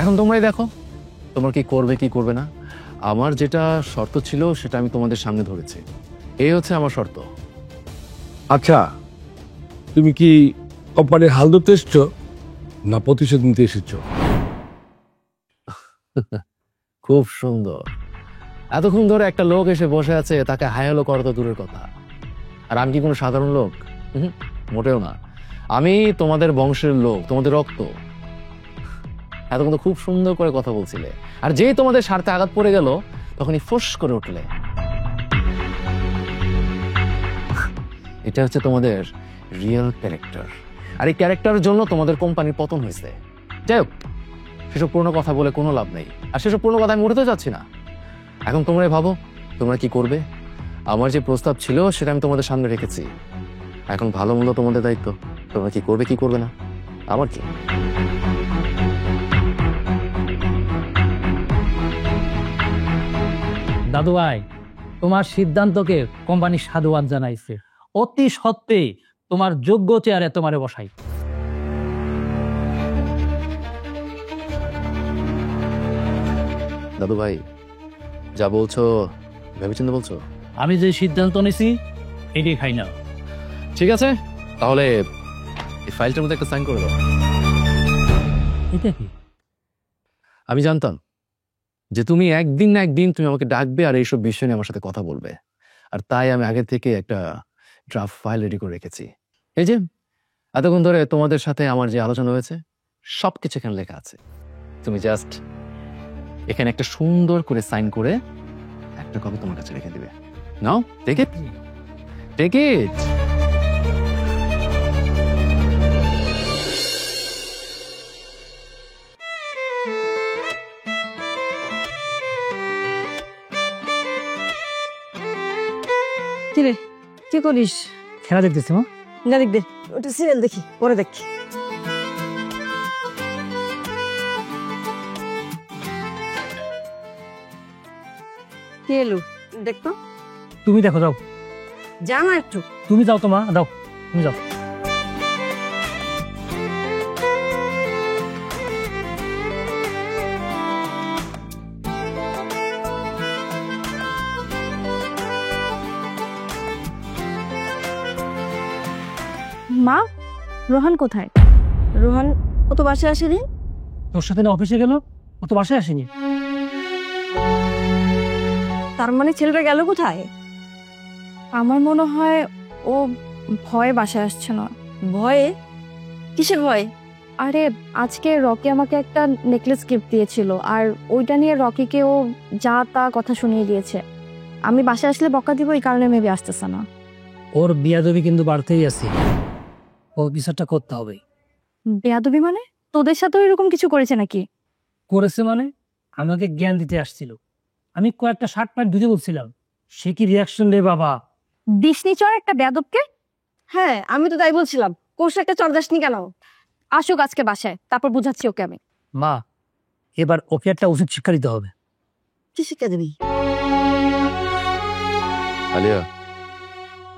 এখন তোমরাই দেখো তোমরা কি করবে কি করবে না। আমার যেটা শর্ত ছিল সেটা আমি তোমাদের সামনে ধরেছি, এই হচ্ছে আমার শর্ত। আচ্ছা, তুমি কি কোম্পানির হাল ধরতে এসছো না প্রতিশোধ নিতে এসেছো? খুব সুন্দর। এতক্ষণ ধরে একটা লোক এসে বসে আছে, তাকে হাই হ্যালো করা তো দূরের কথা। আর আমি কি কোনো সাধারণ লোক? মোটেও না। আমি তোমাদের বংশের লোক, তোমাদের রক্ত। এতক্ষণ তো খুব সুন্দর করে কথা বলছিলে, আর যেই তোমাদের স্বার্থে আঘাত পড়ে গেল তখনই ফোঁস করে উঠলে। এটা হচ্ছে তোমাদের রিয়েল ক্যারেক্টার, আর এই ক্যারেক্টারের জন্য তোমাদের কোম্পানির পতন হয়েছে। যাই হোক, সেসব পুরনো কথা বলে কোনো লাভ নেই, আর সেসব পুরনো কথা আমি উঠতে চাচ্ছি না। এখন তোমরাই ভাবো তোমরা কি করবে। আমার যে প্রস্তাব ছিল সেটা আমি তোমাদের সামনে রেখেছি, এখন ভালো মন্দ তোমাদের দায়িত্ব। তোমরা কি করবে কি করবে না, আমার কি। দাদু ভাই তোমার সিদ্ধান্তকে কোম্পানি সাধুবাদ জানাইছে। অতি সত্ত্বে তোমার যোগ্য চেয়ারে তোমারে বসাই। দাদু ভাই যা বলছো ভেবেচিন্তে বলছো? আমি যে সিদ্ধান্ত নিছি এটাই খাই না। ঠিক আছে, তাহলে এই ফাইলটার মধ্যে একটা সাইন করে দাও। এটা কি? আমি জানতাম যে তুমি একদিন না একদিন তুমি আমাকে ডাকবে আর এইসব বিষয় নিয়ে আমার সাথে কথা বলবে, আর তাই আমি আগে থেকে একটা ড্রাফট ফাইল রেডি করে রেখেছি। এই যে এতক্ষণ ধরে তোমাদের সাথে আমার যে আলোচনা হয়েছে সবকিছু এখানে লেখা আছে। তুমি জাস্ট এখানে একটা সুন্দর করে সাইন করে একটা কপি তোমার কাছে রেখে দিবে। নাও, টেক ইট, টেক ইট। কিরে কি করিস? খেলা দেখতেছি মা। না দেখ দে, ওটা সিরিয়াল দেখি, পরে দেখি। কে এলো দেখতো? তুমি দেখো, যাও। যা না একটু। তুমি যাও তো মা, দাও, তুমি যাও। মা, রোহান কোথায়? রোহান ও তো বাসায় আসেনি। তোর সাথে না অফিসে গেল, ও তো বাসায় আসেনি। তার মানে ছেলেটা গেল কোথায়? আমার মনে হয় ও ভয়ে বাসায় আসছে না। ভয়ে? কিসের ভয়? আরে আজকে রকি আমাকে একটা নেকলেস গিফট দিয়েছিল, আর ওইটা নিয়ে রকিকে ও যা তা কথা শুনিয়ে দিয়েছে। আমি বাসায় আসলে বকা দিব, এই কারণে মেবি আসতেছে না। ওর বিয়াদবি কিন্তু বাড়তেই আছে, ও বিচারটা করতে হবে। বেয়াদবি মানে? তোদের সাথেও এরকম কিছু করেছে নাকি? করেছে মানে? আমাকে জ্ঞান দিতে আসছিল, আমি কয়েকটা শার্ট প্যান্ট ধুতে বলছিলাম, সে কি রিয়াকশন রে বাবা! দিসনি চর একটা বেয়াদবকে। হ্যাঁ আমি তো তাই বলছিলাম, কোর্স একটা চর্দাসনি কেন? আসুক আজকে বাসায়, তারপর বুঝাচ্ছি ওকে আমি। মা, এবার ওকে একটা উচিত শিক্ষা দিতে হবে। কি শিক্ষা দিবি? আলিয়া,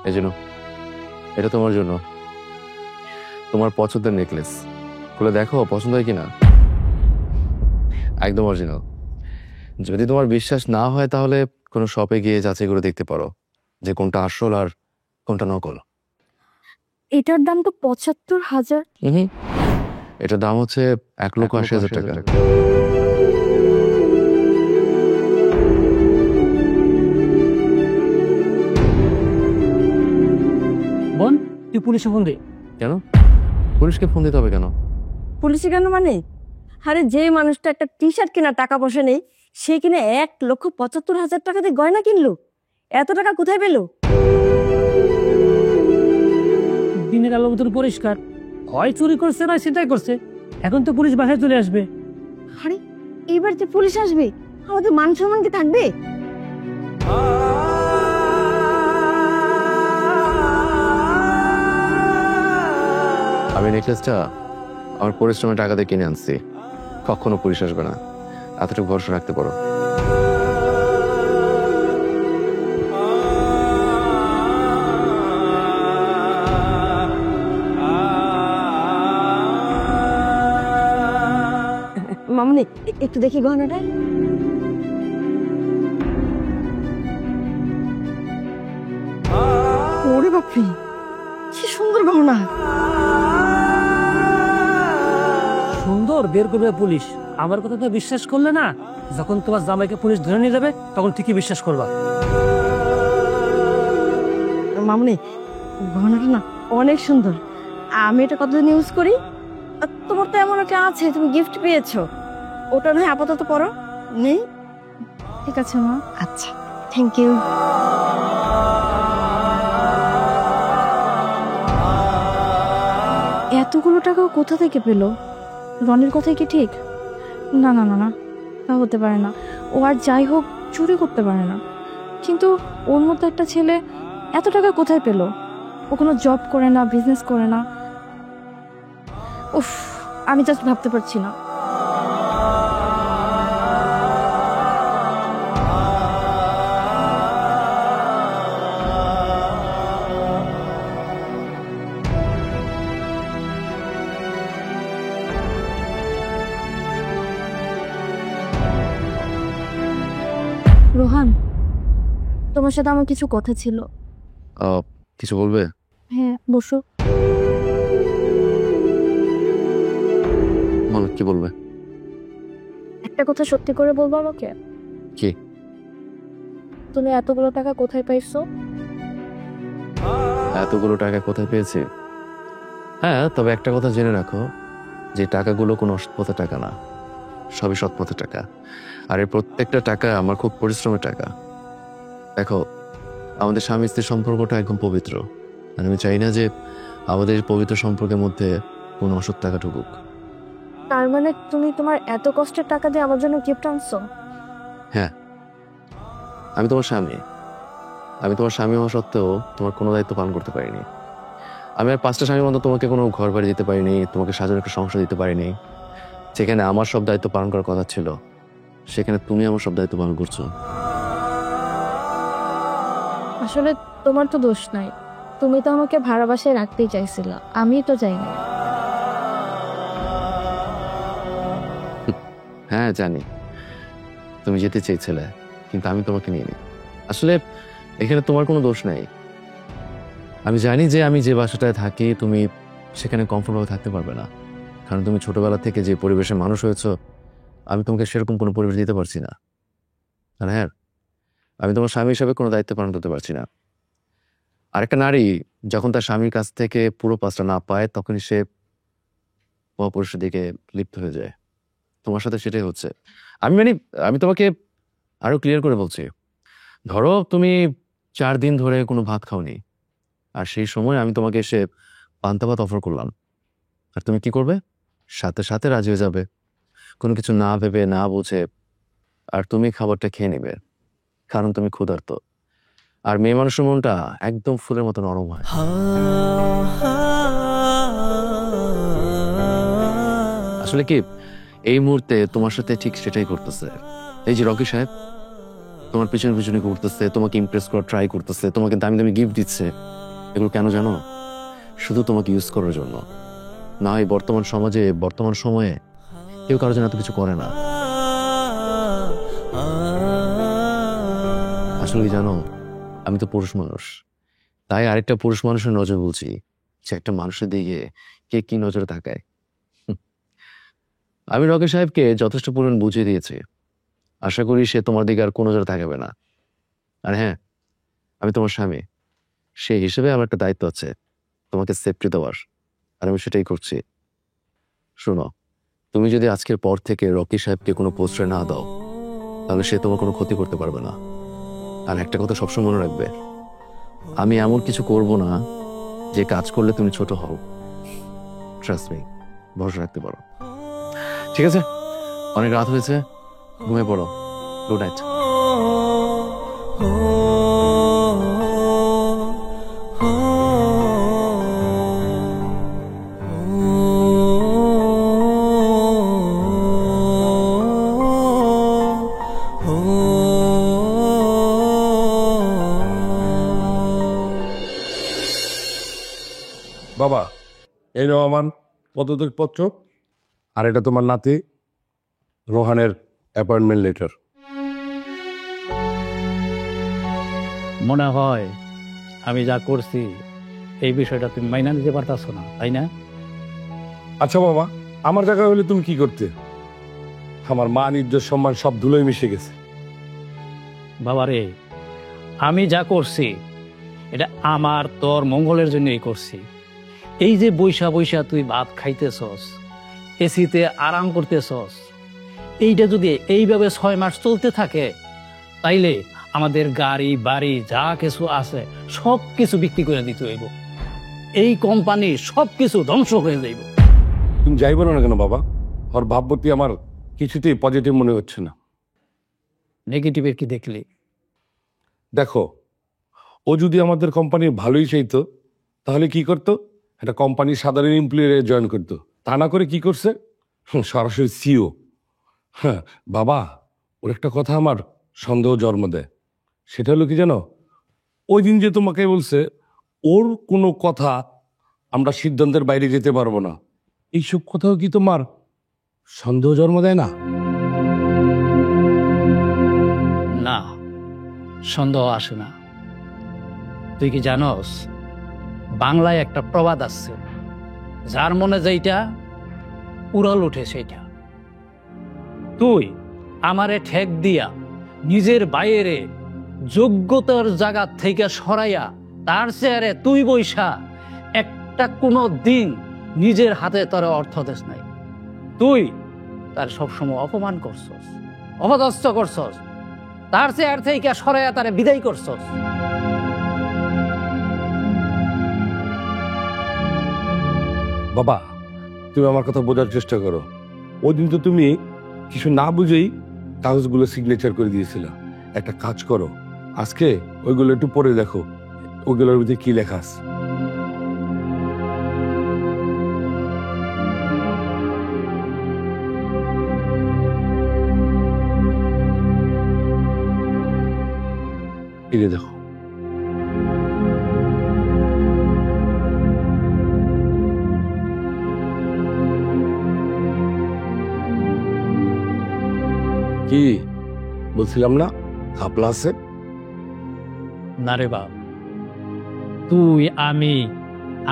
এই জন্য এটা তোমার জন্য, তোমার পছন্দের নেকলেস। খুলে দেখো পছন্দ হয় কিনা। একদম অরিজিনাল। যদি তোমার বিশ্বাস না হয় তাহলে কোনো শপে গিয়ে যাচাই করে দেখতে পারো যে কোনটা আসল আর কোনটা নকল। এটার দাম তো ৭৫,০০০। এটার দাম হচ্ছে ১,৮০,০০০ টাকা। বোন, তুই পুলিশে ফোন দে। কেন? পুলিশকে ফোন দিতে হবে কেন? পুলিশে কেন মানে? আরে যে মানুষটা একটা টি শার্ট কেনার টাকা পয়সা নেই, সে কিনে ১,৭৫,০০০ টাকা দিয়ে গয়না কিনলো, এত টাকা কোথায় পেলো? দিনের আলো মতন পরিষ্কার, হয় চুরি করছে না সেটাই করছে। এখন তো পুলিশ বাসায় চলে আসবে। আরে এইবার যে পুলিশ আসবে, আমাদের মান সম্মান কি থাকবে? আমি নেকলেসটা আমার পরিশ্রমের টাকা দিয়ে কিনে আনছি, কখনো পুলিশ আসবে না, এতটুকু ভরসা রাখতে পারো। মামনি একটু দেখি গহনাটা। ওরে বাপরে, কি সুন্দর গহনা! সুন্দর বের করবে পুলিশ, আমার কথা তো বিশ্বাস করলে না। যখন তোমার জামাইকে পুলিশ ধরে নিয়ে যাবে তখন ঠিকই বিশ্বাস করবা। মামনি গহনাটা না অনেক সুন্দর, আমি এটা কতদিন ইউজ করি। আর তোমার তো এমন একটা আছে, তুমি গিফট পেয়েছো, ওটা নয় আপাতত পরো। নেই? ঠিক আছে মা। আচ্ছা, থ্যাংক ইউ। এতগুলো টাকা ও কোথা থেকে পেলো? রনির কথাই কি ঠিক? না না না না, তা হতে পারে না। ও আর যাই হোক চুরি করতে পারে না, কিন্তু ওর মতো একটা ছেলে এত টাকা কোথায় পেলো? ও কোনো জব করে না, বিজনেস করে না। উফ, আমি জাস্ট ভাবতে পারছি না। রোহান, তোমার সাথে আমার কিছু কথা ছিল। কিছু বলবে? হ্যাঁ, বসো। বলো, কি বলবে? একটা কথা সত্যি করে বলবো আমাকে? কি? তুমি এতগুলো টাকা কোথায় পাইছো? এতগুলো টাকা কোথায় পেয়েছি? হ্যাঁ, তবে একটা কথা জেনে রাখো, যে টাকাগুলো কোনো অসৎ টাকা না, সবই সৎ পথের টাকা। আর এই প্রত্যেকটা টাকা আমার খুব পরিশ্রমের টাকা। দেখো, আমাদের স্বামী স্ত্রীর সম্পর্কটা একদম পবিত্র, আর আমি চাই না যে আমাদের এই পবিত্র সম্পর্কের মধ্যে কোনো অসৎ টাকা ঢুকুক। তার মানে তুমি তোমার এত কষ্টের টাকা দিয়ে আমার জন্য গিফট আনছো? হ্যাঁ, আমি তোমার স্বামী। আমি তোমার স্বামী হওয়া সত্ত্বেও তোমার কোনো দায়িত্ব পালন করতে পারিনি। আমি আর 5টা স্বামীর মতো তোমাকে কোনো ঘর বাড়ি দিতে পারিনি, তোমাকে সাজানো একটা সংসার দিতে পারিনি। যেখানে আমার সব দায়িত্ব পালন করার কথা ছিল, সেখানে তুমি আমার সব দায়িত্ব পালন করছো। আসলে তোমার তো দোষ নাই, তুমি তো আমাকে ভাড়া বাসায় রাখতেই চাইছিল, আমি তো চাইনি। হ্যাঁ জানি, তুমি যেতে চেয়েছিলে, কিন্তু আমি তোমাকে নিয়ে নিই। আসলে এখানে তোমার কোনো দোষ নাই। আমি জানি যে আমি যে বাসাটায় থাকি তুমি সেখানে কমফোর্টেবল থাকতে পারবে না, কারণ তুমি ছোটবেলা থেকে যে পরিবেশে মানুষ হয়েছো, আমি তোমাকে সেরকম কোনো পরিবেশ দিতে পারছি না। আর হ্যাঁ, আমি তোমার স্বামী হিসাবে কোনো দায়িত্ব পালন করতে পারছি না। আরেকটা নারী যখন তার স্বামীর কাছ থেকে পুরো পাঁচটা না পায়, তখনই সে অপরিষ্কার দিকে লিপ্ত হয়ে যায়। তোমার সাথে সেটাই হচ্ছে। আমি তোমাকে আরো ক্লিয়ার করে বলছি, ধরো তুমি 4 দিন ধরে কোনো ভাত খাওনি, আর সেই সময় আমি তোমাকে এসে পান্তা ভাত অফার করলাম, আর তুমি কি করবে? সাথে সাথে রাজি হয়ে যাবে, কোনো কিছু না ভেবে না বুঝে, আর তুমি খাবারটা খেয়ে নেবে, কারণ তুমি ক্ষুধার্ত। আর মেয়ে মানুষের মনটা একদম ফুলের মতো নরম হয়। আসলে কি, এই মুহূর্তে তোমার সাথে ঠিক সেটাই করতেছে। এই যে রকি সাহেব তোমার পিছনে পিছনে ঘুরতেছে, তোমাকে ইমপ্রেস করার ট্রাই করতেছে, তোমাকে দামি দামি গিফট দিচ্ছে, এগুলো কেন জানো? শুধু তোমাকে ইউজ করার জন্য। না হয় বর্তমান সমাজে, বর্তমান সময়ে কেউ কারোর জন্য এত কিছু করে না। আসলে কি জানো, আমি তো পুরুষ মানুষ, তাই আরেকটা পুরুষ মানুষের নজর বলছি, যে একটা মানুষের দিকে কে কি নজরে তাকায়। আমি রকি সাহেবকে যথেষ্ট পরিমাণ বুঝিয়ে দিয়েছি, আশা করি সে তোমার দিকে আর কোনো নজরে তাকাবে না। আর হ্যাঁ, আমি তোমার স্বামী, সেই হিসেবে আমার একটা দায়িত্ব আছে তোমাকে সেফটি দেওয়ার, আর আমি সেটাই করছি। শোনো, তুমি যদি আজকের পর থেকে রকি সাহেবকে কোনো পোস্টার না দাও, তাহলে সে তোমার কোনো ক্ষতি করতে পারবে না। আর একটা কথা সবসময় মনে রাখবে, আমি এমন কিছু করব না যে কাজ করলে তুমি ছোট হও। ট্রাস্ট মি, ভরসা রাখতে পারো। ঠিক আছে, অনেক রাত হয়েছে, ঘুমিয়ে পড়ো। Good night. বাবা, এই নাও আমার পদত্যাগপত্র, আর এটা তোমার নাতি রোহানের অ্যাপয়েন্টমেন্ট লেটার। মনে হয় আমি যা করছি এই বিষয়টা তুমি মাইনা নিতে পারতাছো না, তাই না? আচ্ছা বাবা, আমার জায়গায় হলে তুমি কি করতে? আমার মান, ইজ্জত, সম্মান সব ধুলোয় মিশে গেছে। বাবারে, আমি যা করছি এটা আমার তোর মঙ্গলের জন্যই করছি। এই যে বৈশা বৈশা তুই ভাত খাইতেছস, এসিতে আরাম করতেছস, এইটা যদি এইভাবে 6 মাস চলতে থাকে, তাইলে আমাদের গাড়ি বাড়ি যা কিছু আছে সব কিছু বিক্রি করে দিতে হইব। এই কোম্পানি সব কিছু ধ্বংস হয়ে যাইব। তুমি যাই বলো না কেন বাবা, ওর ভাবমূর্তি আমার কিছুতেই পজিটিভ মনে হচ্ছে না। নেগেটিভের কি দেখলি? দেখো, ও যদি আমাদের কোম্পানির ভালোই চাইতো, তাহলে কি করতো? একটা কোম্পানির সাধারণ এমপ্লয়ি জয়েন করতো। তা না করে কি করছে? সরাসরি সিও। হ্যাঁ বাবা, ওর একটা কথা আমার সন্দেহ জন্ম দেয়। সেটা হলো কি জানো, ওই দিন যে তোমাকে বলছে ওর কোনো কথা আমরা সিদ্ধান্তের বাইরে যেতে পারবো না, এইসব কথাও কি তোমার সন্দেহ জন্ম দেয় না? না, সন্দেহ আসে না। তুই কি জানোস, বাংলায় একটা প্রবাদ আছে, যার মনে যেইটা উড়াল উঠে সেইটা। তুই আমারে ঠেক দিয়া নিজের বাইরে যোগ্যতার জায়গা থেকে সরাইয়া তার চেয়ারে তুই বৈশা একটা কোনো দিন নিজের হাতে তোর অর্থ দেশ নাই, তুই তার সবসময় অপমান করছস, অপদস্থ করছস, তার চেয়ার থেকে সরাইয়া তারে বিদায় করছস। বাবা, তুমি আমার কথা বোঝার চেষ্টা করো। ওই দিন তো তুমি কিছু না বুঝেই কাগজগুলো সিগনেচার করে দিয়েছিল। একটা কাজ করো, আজকে ওইগুলো একটু পড়ে দেখো, ওইগুলোর মধ্যে কি লেখা আছে। এই যে দেখো, কি বলছিলাম না, ঘাপলা আছে। না রে বাপ, তুই আমি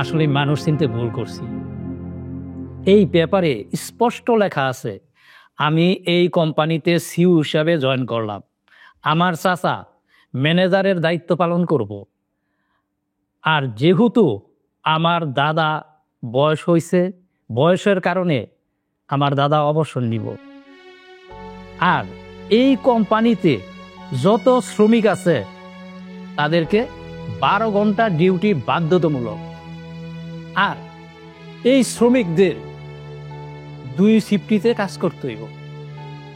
আসলে মানুষ চিনতে ভুল করছি। এই পেপারে স্পষ্ট লেখা আছে আমি এই কোম্পানিতে সিইও হিসাবে জয়েন করলাম, আমার চাচা ম্যানেজারের দায়িত্ব পালন করব। আর যেহেতু আমার দাদা বয়স হয়েছে, বয়সের কারণে আমার দাদা অবসর নিব। আর এই কোম্পানিতে যত শ্রমিক আছে তাদেরকে 12 ঘন্টা ডিউটি বাধ্যতামূলক। আর এই শ্রমিকদের 2 শিফটিতে কাজ করতে হইব,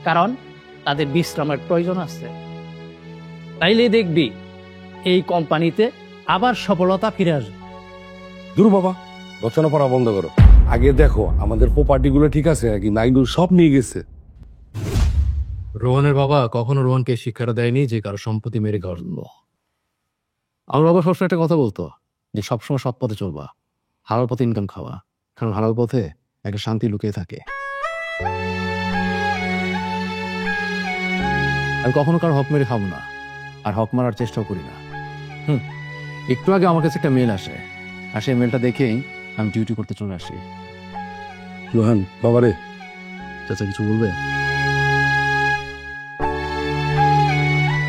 কারণ তাদের বিশ্রামের প্রয়োজন আছে। তাইলে দেখবি এই কোম্পানিতে আবার সফলতা ফিরে আসবে। দূর বাবা, রচনা পড়া বন্ধ করো। আগে দেখো আমাদের প্রপার্টি গুলো ঠিক আছে নাকি, নাইগুলো সব নিয়ে গেছে। রোহনের বাবা কখনো রোহনকে শিক্ষাটা দেয়নি যে কারো সম্পত্তি মেরে ঘর তুলবো। আমার বাবা সবসময় একটা কথা বলতো যে সবসময় সৎ পথে চলবা, হালাল পথে ইনকাম খাওয়া, কারণ হালাল পথে একটা শান্তি লুকিয়ে থাকে। আমি কখনো কারো হক মেরে খাবো না, আর হক মারার চেষ্টাও করি না। একটু আগে আমার কাছে একটা মেল আসে, আর সেই মেলটা দেখেই আমি ডিউটি করতে চলে আসি। রোহান বাবারে, চাচা কিছু বলবে?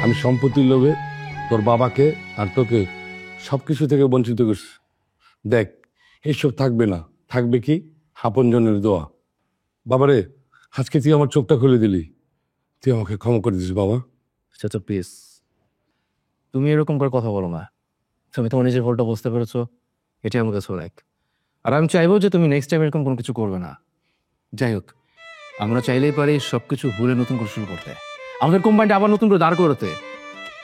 আমি সম্পত্তির লোভে তোর বাবাকে আর তোকে সবকিছু থেকে বঞ্চিত করছি। দেখ, এইসব থাকবে না, থাকবে কি আপনজনের দোয়া। বাবারে, আজকে তুই আমার চোখটা খুলে দিলি, তুই আমাকে ক্ষমা করে দিস বাবা। চাচা প্লিজ, তুমি এরকম করে কথা বলো না। তুমি তোমার নিজের ভুলটা বুঝতে পেরেছো, এটাই আমার কাছে অনেক। আর আমি চাইবো যে তুমি নেক্সট টাইম এরকম কোনো কিছু করবে না। যাই হোক, আমরা চাইলেই পারি সবকিছু ভুলে নতুন করে শুরু করতে, আমাদের কোম্পানিটা আবার নতুন করে দাঁড় করতে।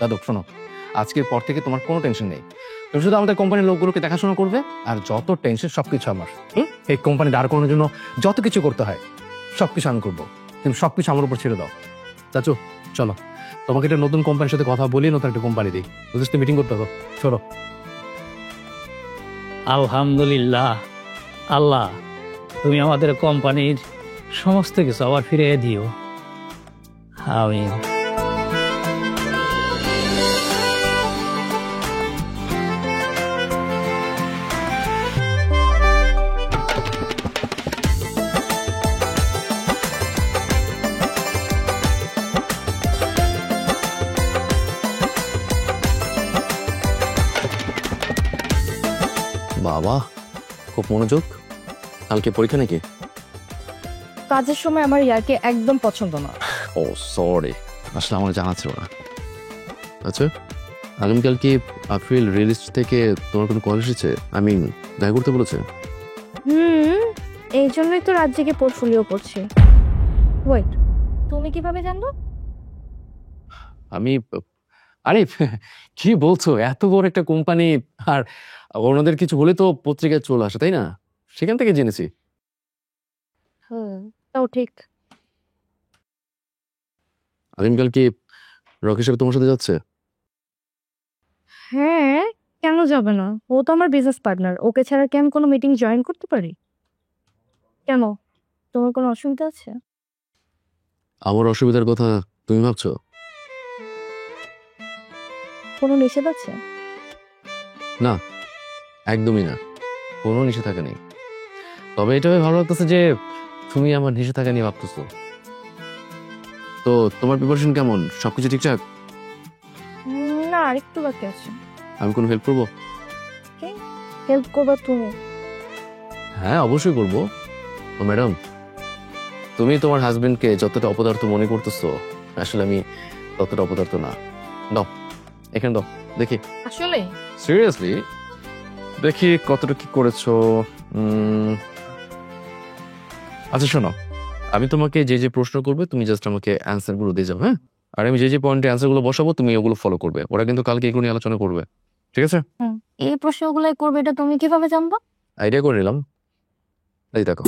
দাদক শোনো, আজকের পর থেকে তোমার কোনো টেনশন নেই। তুমি শুধু আমাদের কোম্পানির লোকগুলোকে দেখাশোনা করবে, আর যত টেনশন সবকিছু আমার। এই কোম্পানি দাঁড় করানোর জন্য যত কিছু করতে হয় সবকিছু আমি করবো, তুমি সবকিছু আমার উপর ছেড়ে দাও। চাচু চলো, তোমাকে একটা নতুন কোম্পানির সাথে কথা বলি, নতুন একটা কোম্পানি দিই, বুঝতে মিটিং করতে হবে। চলো। আলহামদুলিল্লাহ, আল্লাহ তুমি আমাদের কোম্পানির সমস্ত কিছু আবার ফিরিয়ে দিও। আমিন। বাবা খুব মনোযোগ, কালকে পরীক্ষা নাকি? কাজের সময় আমার ইয়ারকে একদম পছন্দ না। ও সরি, আসলে আমার জানা ছিল না। আচ্ছা, আগামীকাল কি আপ্রিল রিলিজ থেকে তোমার কোনো কল এসেছে? আমি দেখা করতে বলেছে? এই জন্যই তো রাত জেগে পোর্টফোলিও করছি। ওয়েট, তুমি কিভাবে জানলো? আমি আরে কি বলছো, এত বড় একটা কোম্পানি, আর ওনাদের কিছু হলে তো পত্রিকায় চলে আসে, তাই না? সেখান থেকে জেনেছি। তাও ঠিক। আগামীকাল কি রকি সাহেব তোমার সাথে যাচ্ছে? হ্যাঁ, কেন যাবে না? ও তো আমার বিজনেস পার্টনার, ওকে ছাড়া কি আমি কোনো মিটিং জয়েন করতে পারি? কেন, তোমার কোনো অসুবিধা আছে? আমার অসুবিধার কথা তুমি ভাবছো? কোনো নিষেধ আছে? না, একদমই না, কোনো নিষেধাজ্ঞা নেই। তবে এটা ভালো লাগতেছে যে তুমি আমার নিষেধাজ্ঞা নিয়ে ভাবতেছো। তো তোমার প্রিপারেশন কেমন? সবকিছু ঠিকঠাক? না, আরেকটু বাকি আছে। আমি কোনো হেল্প করবো? হেল্প করবা তুমি? হ্যাঁ অবশ্যই করবো। ও ম্যাডাম, তুমি তোমার হাজবেন্ডকে যতটা অপদার্থ মনে করতেছো, আসলে আমি ততটা অপদার্থ না। দাও, এখানে দাও, দেখি। আসলে সিরিয়াসলি দেখি কতটা কি করেছো। আচ্ছা শোনো, আমি তোমাকে যে যে প্রশ্ন করবে তুমি জাস্ট আমাকে অ্যান্সার গুলো দিয়ে যাও, হ্যাঁ? আর আমি যে যে পয়েন্টে অ্যান্সার গুলো বসাবো তুমি ওগুলো ফলো করবে। ওরা কিন্তু কালকে এগুলো নিয়ে আলোচনা করবে, ঠিক আছে? এই প্রশ্নগুলাই করবে, এটা তুমি কিভাবে জানবা? আইডিয়া করে নিলাম। এই দেখো,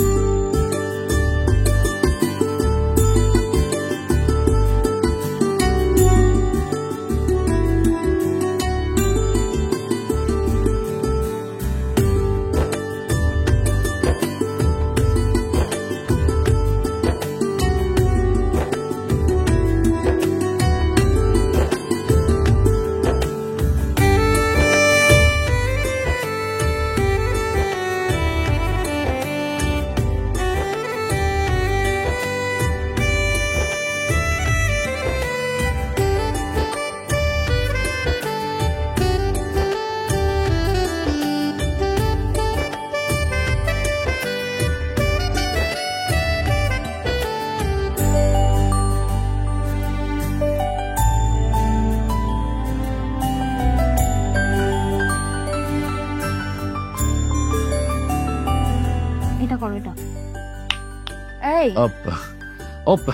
এটা করো, এটা। এই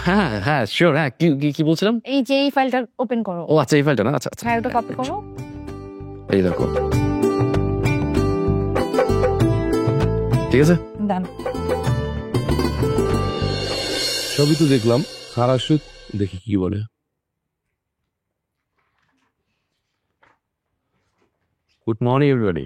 হ্যাঁ হ্যাঁ শিওর, হ্যাঁ কি কি কি বলছিলাম? এই যে এই ফাইলটা ওপেন করো। ও আচ্ছা, এই ফাইলটা না? আচ্ছা আচ্ছা, হ্যাঁ, ওটা কপি করো। এই দেখো, ঠিক আছে। ডান। সবই তো দেখলাম, স্যার আসুক, দেখি কি বলে। Good morning everybody.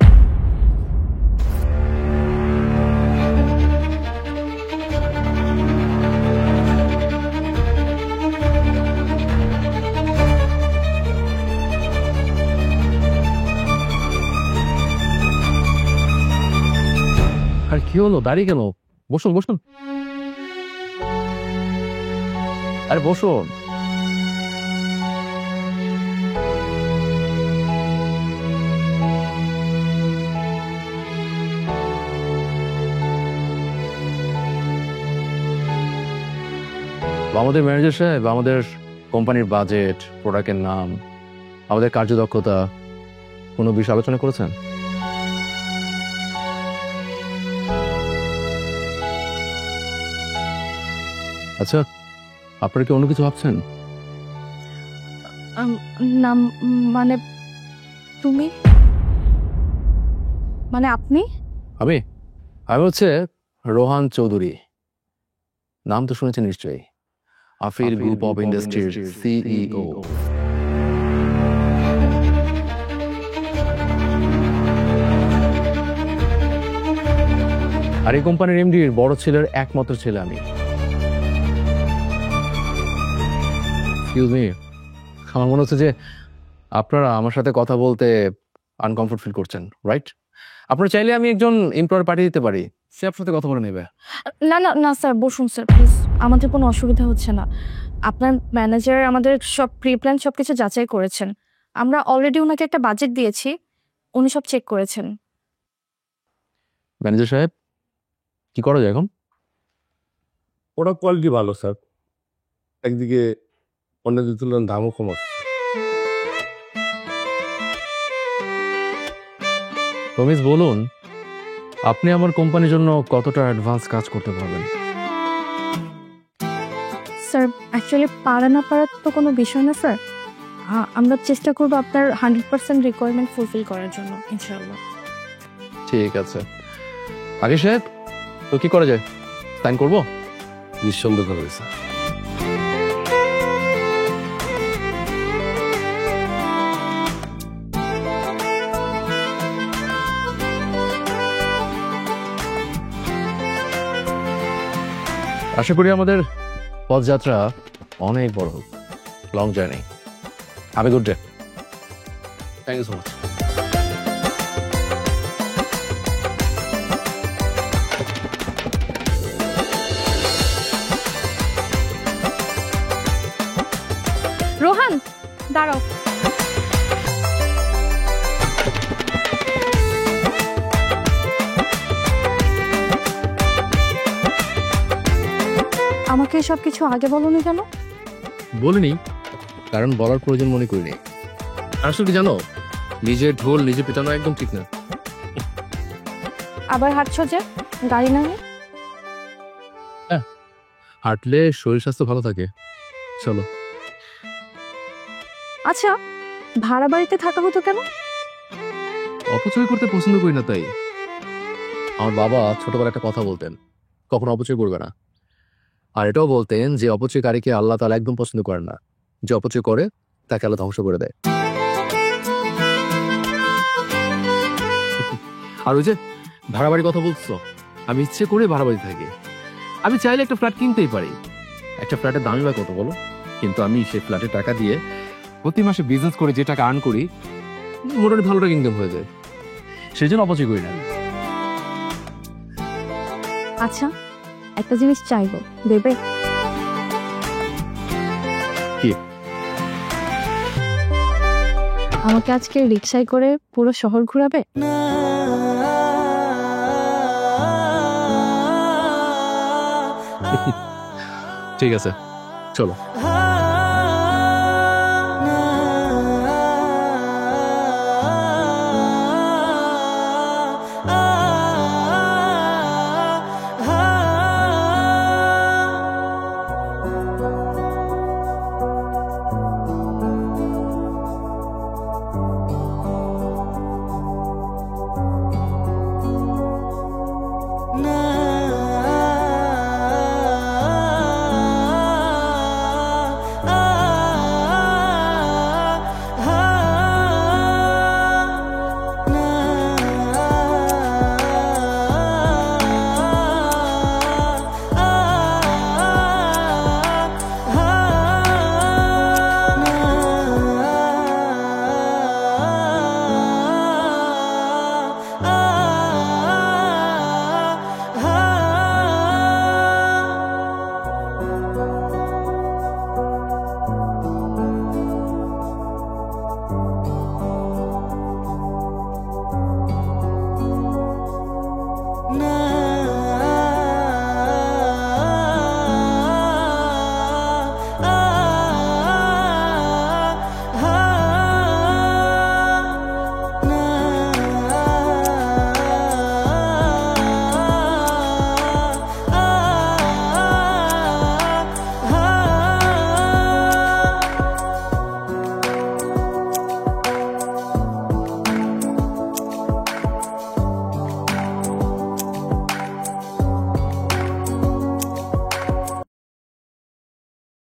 আর কি হলো, দাঁড়িয়ে গেল? বসুন বসুন, আরে বসুন। আমাদের ম্যানেজার সাহেব আমাদের কোম্পানির বাজেট, প্রোডাক্টের নাম, আমাদের কার্যদক্ষতা কোনো বিষয় আলোচনা করেছেন? আচ্ছা, আপনারা কি অন্য কিছু ভাবছেন? না, মানে তুমি, মানে আপনি? আমি আমি হচ্ছে রোহান চৌধুরী। নাম তো শুনেছেন নিশ্চয়ই, আফির গ্রুপ অফ ইন্ডাস্ট্রির সিইও। আর এই কোম্পানির এমডির বড় ছেলের একমাত্র ছেলে আমি। এক্সকিউজ মি, আমার মনে হচ্ছে যে আপনারা আমার সাথে কথা বলতে আনকমফোর্ট ফিল করছেন, রাইট? আপনারা চাইলে আমি একজন এমপ্লয়ার পাঠিয়ে দিতে পারি, সে আপনার সাথে কথা বলে নেবে। না না না স্যার, বসুন স্যার প্লিজ, আমাদের কোনো অসুবিধা হচ্ছে না। আপনার ম্যানেজার আমাদের সব প্রি প্ল্যান সব কিছু যাচাই করেছেন। আমরা অলরেডি ওনাকে একটা বাজেট দিয়েছি, উনি সব চেক করেছেন। ম্যানেজার সাহেব, কি করা যায় এখন? ওটা কোয়ালিটি ভালো স্যার, একদিকে অন্যদের তুলনায় দামও কম আছে। রমিজ বলুন, আপনি আমার কোম্পানির জন্য কতটা অ্যাডভান্স কাজ করতে পারবেন? স্যার অ্যাকচুয়ালি পারা না পারার তো কোনো বিষয় না স্যার, আমরা চেষ্টা করবো আপনার 100% রিকোয়ারমেন্ট ফুলফিল করার জন্য ইনশাআল্লাহ। ঠিক আছে। আগে সাহেব, তো কি করা যায়? সাইন করবো? নিঃসন্দেহ করে স্যার। আশা করি আমাদের পথযাত্রা অনেক বড় হোক, long journey. Have a good day. Thank you so much. Rohan দাঁড়াও। আমাকে সব কিছু আগে বলনি কেন? বলিনি, কারণ বলার প্রয়োজন মনে করিনি। আসলে কি জানো, নিজের ঢোল নিজে পিটানো একদম ঠিক না। আবার হাঁটছো যে গাড়ি না নিয়ে? হাঁটলে শরীর স্বাস্থ্য ভালো থাকে। চলো। আচ্ছা, ভাড়া বাড়িতে থাকা হতো কেন? অপচয় করতে পছন্দ করি না তাই। আমার বাবা ছোটবেলায় একটা কথা বলতেন, কখনো অপচয় করবে না। আর এটাও বলতেন যে অপচয়কারীকে আল্লাহ তাআলা একদম পছন্দ করেন না, যে অপচয় করে তাকে আল্লাহ ধ্বংস করে দেয়। আর ওই যে ভাড়া বাড়ির কথা বলছো, আমি ইচ্ছে করে ভাড়া বাড়ি থাকি। আমি চাইলে একটা ফ্ল্যাট কিনতেই পারি। একটা ফ্ল্যাটের দামই বা কত বলো? কিন্তু আমি সেই ফ্ল্যাটের টাকা দিয়ে প্রতি মাসে বিজনেস করে যে টাকা আর্ন করি, মোটামুটি ভালো টাকা ইনকাম হয়ে যায়। সেই জন্য অপচয় করি না। আচ্ছা, একটা জিনিস চাইবো, দেবে? কি? আমাকে আজকে রিক্সায় করে পুরো শহর ঘোরাবে? ঠিক আছে, চলো।